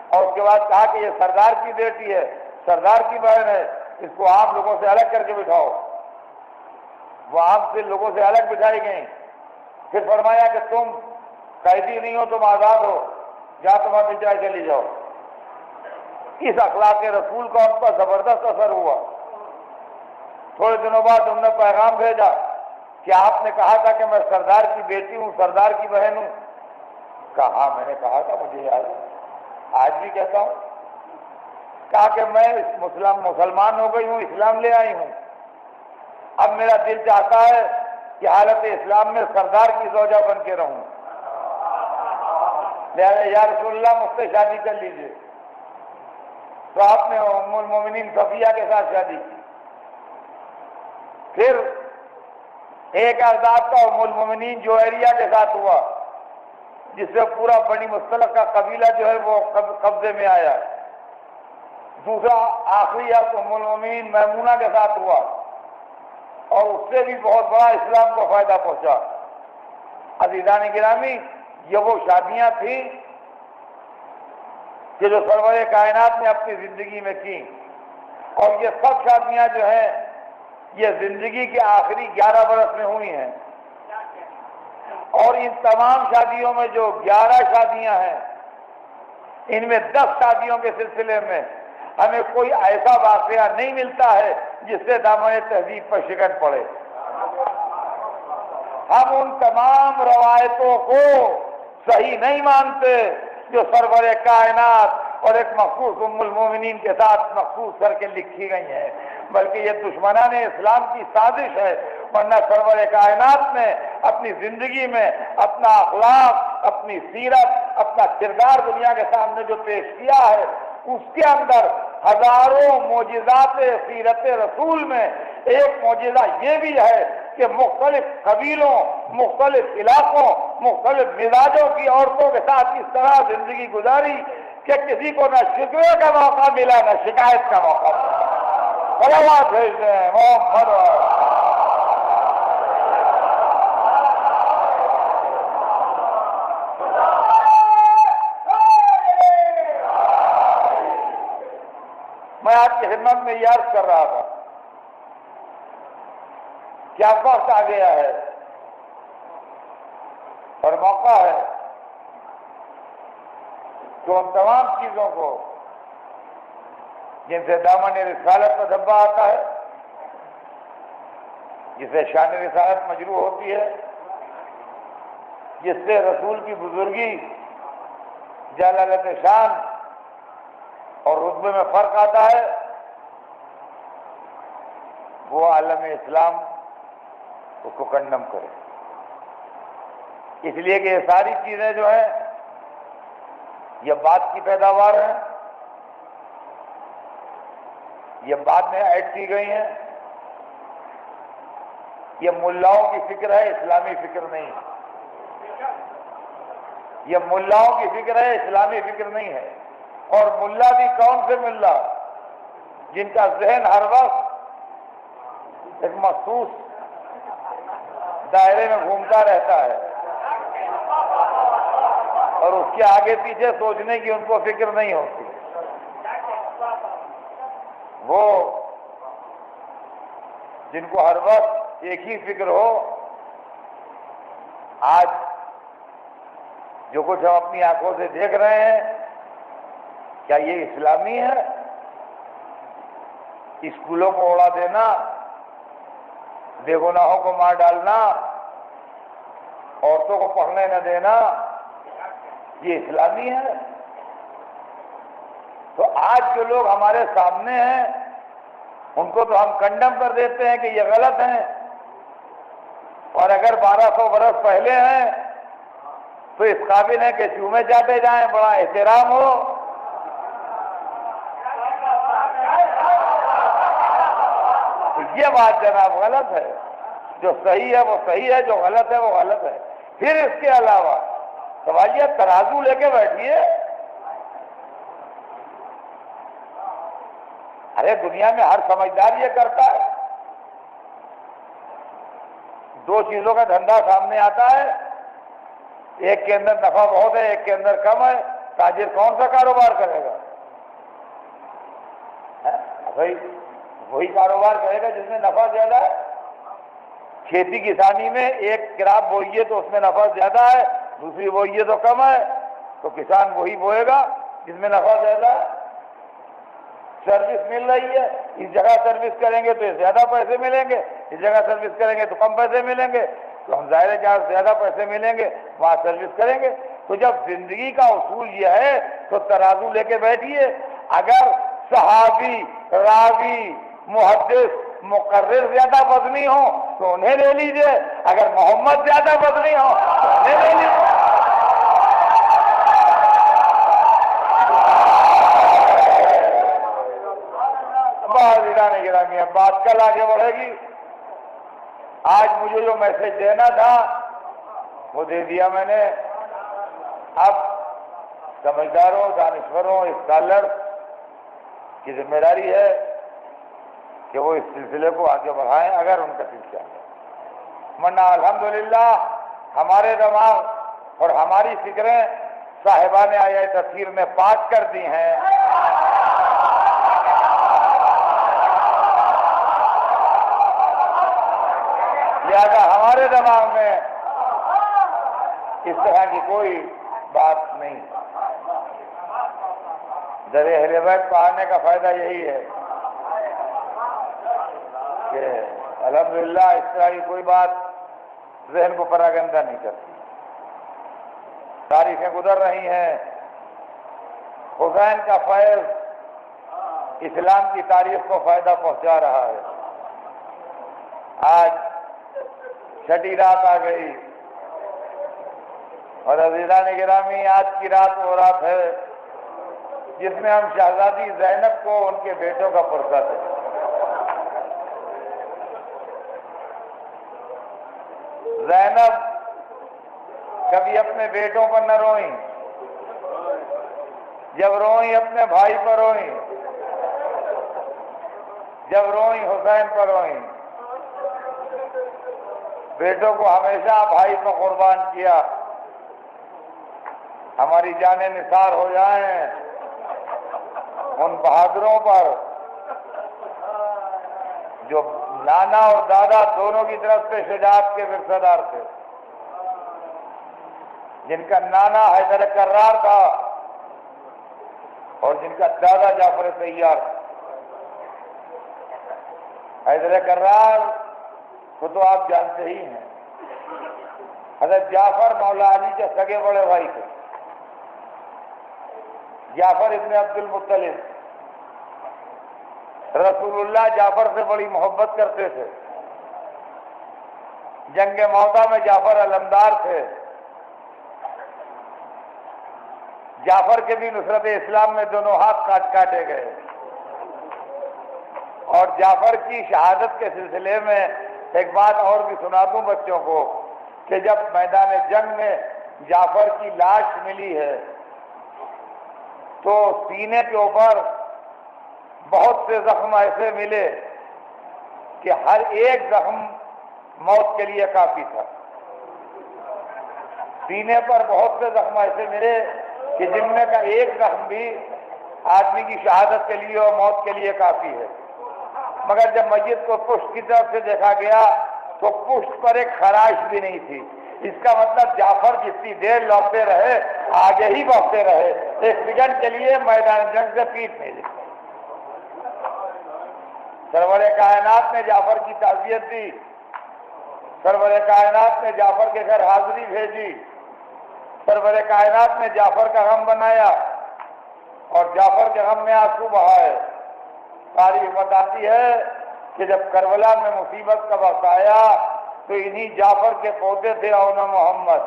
اور اس کے بعد کہا کہ یہ سردار کی بیٹی ہے، سردار کی بہن ہے، اس کو عام لوگوں سے الگ کر کے بٹھاؤ۔ وہ عام سے لوگوں سے الگ بٹھائی گئیں۔ پھر فرمایا کہ تم قیدی نہیں ہو، تم آزاد ہو، جہاں تمہارا دل چاہے چلی جاؤ۔ اس اخلاق رسول کا ان پر زبردست اثر ہوا۔ تھوڑے دنوں بعد انہوں نے پیغام بھیجا کہ آپ نے کہا تھا کہ میں سردار کی بیٹی ہوں، سردار کی بہن ہوں۔ کہا ہاں میں نے کہا تھا، مجھے یاد ہے، آج بھی کہتا ہوں۔ کہا کہ میں مسلمان ہو گئی ہوں، اسلام لے آئی ہوں، اب میرا دل چاہتا ہے کہ حالت اسلام میں سردار کی زوجہ بن کے رہوں، لہٰذا یا رسول اللہ مجھ سے شادی کر لیجیے۔ تو آپ نے ام المومنین صفیہ کے ساتھ شادی کی۔ پھر ایک عذاب کا ام المومنین جوہریہ کے ساتھ ہوا، جس سے پورا بنی مصطلق کا قبیلہ جو ہے وہ قبضے میں آیا۔ دوسرا آخری عذاب ام المومنین میمونہ کے ساتھ ہوا، اور اس سے بھی بہت بڑا اسلام کو فائدہ پہنچا۔ عزیزان گرامی، یہ وہ شادیاں تھیں کہ جو سرور کائنات نے اپنی زندگی میں کی، اور یہ سب شادیاں جو ہیں یہ زندگی کے آخری 11 برس میں ہوئی ہیں، اور ان تمام شادیوں میں جو 11 شادیاں ہیں، ان میں 10 شادیوں کے سلسلے میں ہمیں کوئی ایسا واقعہ نہیں ملتا ہے جس سے دامن تہذیب پر شکن پڑے۔ ہم ان تمام روایتوں کو صحیح نہیں مانتے جو سرور کائنات اور ایک مخصوص ام المومنین کے ساتھ مخصوص کر کے لکھی گئی ہیں، بلکہ یہ دشمنان اسلام کی سازش ہے، ورنہ سرور کائنات نے اپنی زندگی میں اپنا اخلاق، اپنی سیرت، اپنا کردار دنیا کے سامنے جو پیش کیا ہے، اس کے اندر ہزاروں معجزات سیرت رسول میں ایک معجزہ یہ بھی ہے کہ مختلف قبیلوں، مختلف علاقوں، مختلف مزاجوں کی عورتوں کے ساتھ اس طرح زندگی گزاری کہ کسی کو نہ شکوے کا موقع ملا نہ شکایت کا موقع ملا۔ صلوات بھیج دیں محمد۔ میں آپ کی خدمت میں یہ عرض کر رہا تھا، کیا وقت آ گیا ہے اور موقع ہے تو ان تمام چیزوں کو جن سے دامن رسالت کا دھبا آتا ہے، جسے شان رسالت مجروح ہوتی ہے، جس سے رسول کی بزرگی، جلالت شان اور رتبے میں فرق آتا ہے، وہ عالم اسلام اس کو کنڈم کرے۔ اس لیے کہ یہ ساری چیزیں جو ہیں یہ بات کی پیداوار ہیں، یہ بعد میں ایڈ کی گئی ہیں، یہ ملاؤں کی فکر ہے، اسلامی فکر نہیں ہے۔ یہ ملاؤں کی فکر ہے، اسلامی فکر نہیں ہے۔ اور ملا بھی کون سے ملا؟ جن کا ذہن ہر وقت ایک مخصوص دائرے میں گھومتا رہتا ہے اور اس کے آگے پیچھے سوچنے کی ان کو فکر نہیں ہوتی۔ وہ جن کو ہر وقت ایک ہی فکر ہو، آج جو کچھ ہم اپنی آنکھوں سے دیکھ رہے ہیں، کیا یہ اسلامی ہے؟ اسکولوں کو اڑا دینا، بے گناہوں کو مار ڈالنا، عورتوں کو پڑھنے نہ دینا، یہ اسلامی ہے؟ تو آج جو لوگ ہمارے سامنے ہیں ان کو تو ہم کنڈم کر دیتے ہیں کہ یہ غلط ہیں، اور اگر 1200 برس پہلے ہیں تو اس قابل ہے کہ چومے چاٹے جائیں، بڑا احترام ہو۔ تو یہ بات جناب غلط ہے۔ جو صحیح ہے وہ صحیح ہے، جو غلط ہے وہ غلط ہے۔ پھر اس کے علاوہ سوالیہ ترازو لے کے بیٹھیے۔ ارے دنیا میں ہر سمجھدار یہ کرتا ہے۔ دو چیزوں کا دھندا سامنے آتا ہے، ایک کے اندر نفع بہت ہے، ایک کے اندر کم ہے، تاجر کون سا کاروبار کرے گا؟ بھائی وہی کاروبار کرے گا جس میں نفع زیادہ ہے۔ کھیتی کسانی میں ایک کراپ بوئیے تو اس میں نفع زیادہ ہے، دوسری بوئیے تو کم ہے، تو کسان وہی بوئے گا جس میں نفع زیادہ ہے۔ سروس مل رہی ہے، اس جگہ سروس کریں گے تو زیادہ پیسے ملیں گے، اس جگہ سروس کریں گے تو کم پیسے ملیں گے، تو ہم ظاہر ہے جہاں زیادہ پیسے ملیں گے وہاں سروس کریں گے۔ تو جب زندگی کا اصول یہ ہے تو ترازو لے کے بیٹھیے۔ اگر صحابی، راوی، محدث، مقرر زیادہ وزنی ہو تو انہیں لے لیجئے، اگر محمد زیادہ وزنی ہو تو انہیں لے لیجئے۔ گرامی بات کل آگے بڑھے گی۔ آج مجھے جو میسج دینا تھا وہ دے دیا میں نے۔ اب سمجھداروں، دانشوروں، اسکالر کی ذمہ داری ہے کہ وہ اس سلسلے کو آگے بڑھائیں اگر ان کا دل چاہے، ورنہ الحمدللہ ہمارے دماغ اور ہماری فکریں صاحبان آیہ تفسیر نے پاک کر دی ہیں۔ لہذا ہمارے دماغ میں اس طرح کی کوئی بات نہیں۔ در اہل بیت کو آنے کا فائدہ یہی ہے کہ الحمدللہ اس طرح کی کوئی بات ذہن کو پراگندہ نہیں کرتی۔ تاریخیں گزر رہی ہیں، حسین کا فیض اسلام کی تاریخ کو فائدہ پہنچا رہا ہے۔ آج چھٹی رات آ گئی اور عزیزان گرامی، آج کی رات وہ رات ہے جس میں ہم شہزادی زینب کو ان کے بیٹوں کا پرچہ دیں۔ زینب کبھی اپنے بیٹوں پر نہ روئیں، جب روئیں اپنے بھائی پر روئیں، جب روئیں حسین پر روئیں۔ بیٹوں کو ہمیشہ بھائی کو قربان کیا۔ ہماری جانیں نثار ہو جائیں ان بہادروں پر جو نانا اور دادا دونوں کی طرف سے شجاعت کے ورثہ دار تھے، جن کا نانا حیدر کرار تھا اور جن کا دادا جعفر طیار تھا۔ حیدر کرار کو تو آپ جانتے ہی ہیں، حضرت جعفر مولا علی کے سگے بڑے بھائی تھے۔ جعفر ابن عبد المطلب، رسول اللہ جعفر سے بڑی محبت کرتے تھے۔ جنگ موتا میں جعفر علمدار تھے۔ جعفر کے بھی نصرت اسلام میں دونوں ہاتھ کاٹے گئے، اور جعفر کی شہادت کے سلسلے میں ایک بات اور بھی سنا دوں بچوں کو کہ جب میدان جنگ میں جعفر کی لاش ملی ہے تو سینے کے اوپر بہت سے زخم ایسے ملے کہ ہر ایک زخم موت کے لیے کافی تھا۔ سینے پر بہت سے زخم ایسے ملے کہ جن میں کا ایک زخم بھی آدمی کی شہادت کے لیے اور موت کے لیے کافی ہے۔ مگر جب میت کو پشت کی طرف سے دیکھا گیا تو پشت پر ایک خراش بھی نہیں تھی۔ اس کا مطلب جعفر جتنی دیر لوٹتے رہے آگے ہی بڑھتے رہے، ایک سیکنڈ کے لیے میدان جنگ سے پیٹ نہیں دی۔ سرور کائنات نے جعفر کی تعزیت دی، سرور کائنات نے جعفر کے گھر حاضری بھیجی، سرور کائنات نے جعفر کا غم بنایا اور جعفر کے غم میں آنسو بہائے۔ تاریخ بتاتی ہے کہ جب کربلا میں مصیبت کا وقت آیا تو انہی جعفر کے پوتے تھے اون محمد،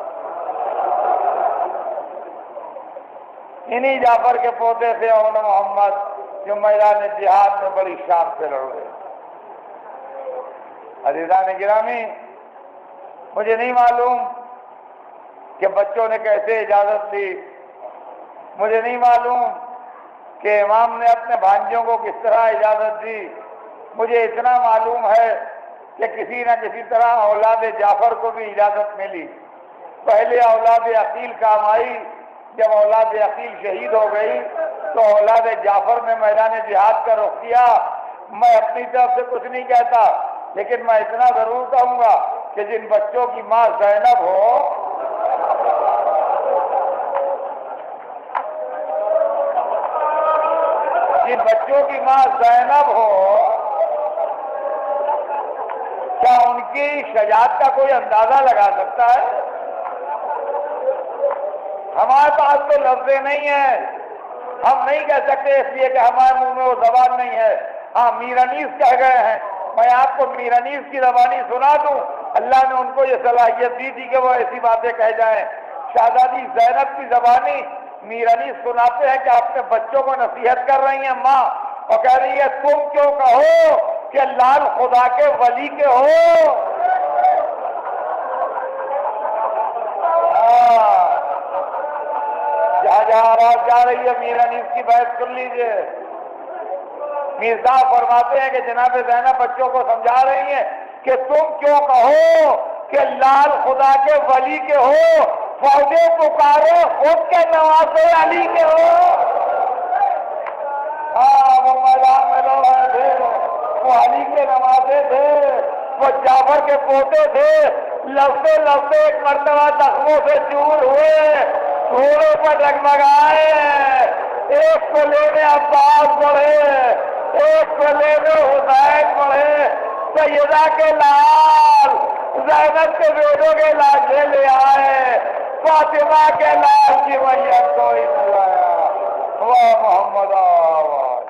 انہی جعفر کے پوتے تھے اون محمد جو میدان جہاد میں بڑی شان سے لڑ گئے۔ عزیزان گرامی، مجھے نہیں معلوم کہ بچوں نے کیسے اجازت دی، مجھے نہیں معلوم کہ امام نے اپنے بھانجوں کو کس طرح اجازت دی، مجھے اتنا معلوم ہے کہ کسی نہ کسی طرح اولاد جعفر کو بھی اجازت ملی۔ پہلے اولاد عقیل کام آئی، جب اولاد عقیل شہید ہو گئی تو اولاد جعفر نے میدان جہاد کا رخ کیا۔ میں اپنی طرف سے کچھ نہیں کہتا، لیکن میں اتنا ضرور کہوں گا کہ جن بچوں کی ماں زینب ہو، جن بچوں کی ماں زینب ہو، کیا ان کی شجاعت کا کوئی اندازہ لگا سکتا ہے؟ ہمارے پاس تو لفظیں نہیں ہیں، ہم نہیں کہہ سکتے اس لیے کہ ہمارے منہ میں وہ زبان نہیں ہے۔ ہاں، میر انیس کہہ گئے ہیں، میں آپ کو میر انیس کی زبانی سنا دوں۔ اللہ نے ان کو یہ صلاحیت دی تھی کہ وہ ایسی باتیں کہہ جائیں۔ شہزادی زینب کی زبانی میر انیس سناتے ہیں کہ اپنے بچوں کو نصیحت کر رہی ہیں ماں، اور کہہ رہی ہے تم کیوں کہو کہ لال خدا کے ولی کے ہو۔ جہاں جہاں آواز جا رہی ہے میر انیس کی بحث سن لیجئے۔ میر صاحب فرماتے ہیں کہ جناب زینب بچوں کو سمجھا رہی ہیں کہ تم کیوں کہو کہ لال خدا کے ولی کے ہو، فوجیں پکارے خود کے نوازے علی کے ہو۔ وہ میدان میں لوگ آئے تھے، وہ علی کے نوازے تھے، وہ جعفر کے پوتے تھے، لفظے لفظے ایک مرتبہ زخموں سے چور ہوئے، گھوڑے پر ڈگمگائے، ایک کو لینے عباس بڑھے، ایک کو لینے حسین بڑھے، سیدہ کے لال زینب کے بیٹوں کے لاشیں لے آئے، فاطمہ کے لال کی میت کوئی نہ لایا۔ واہ محمد آواز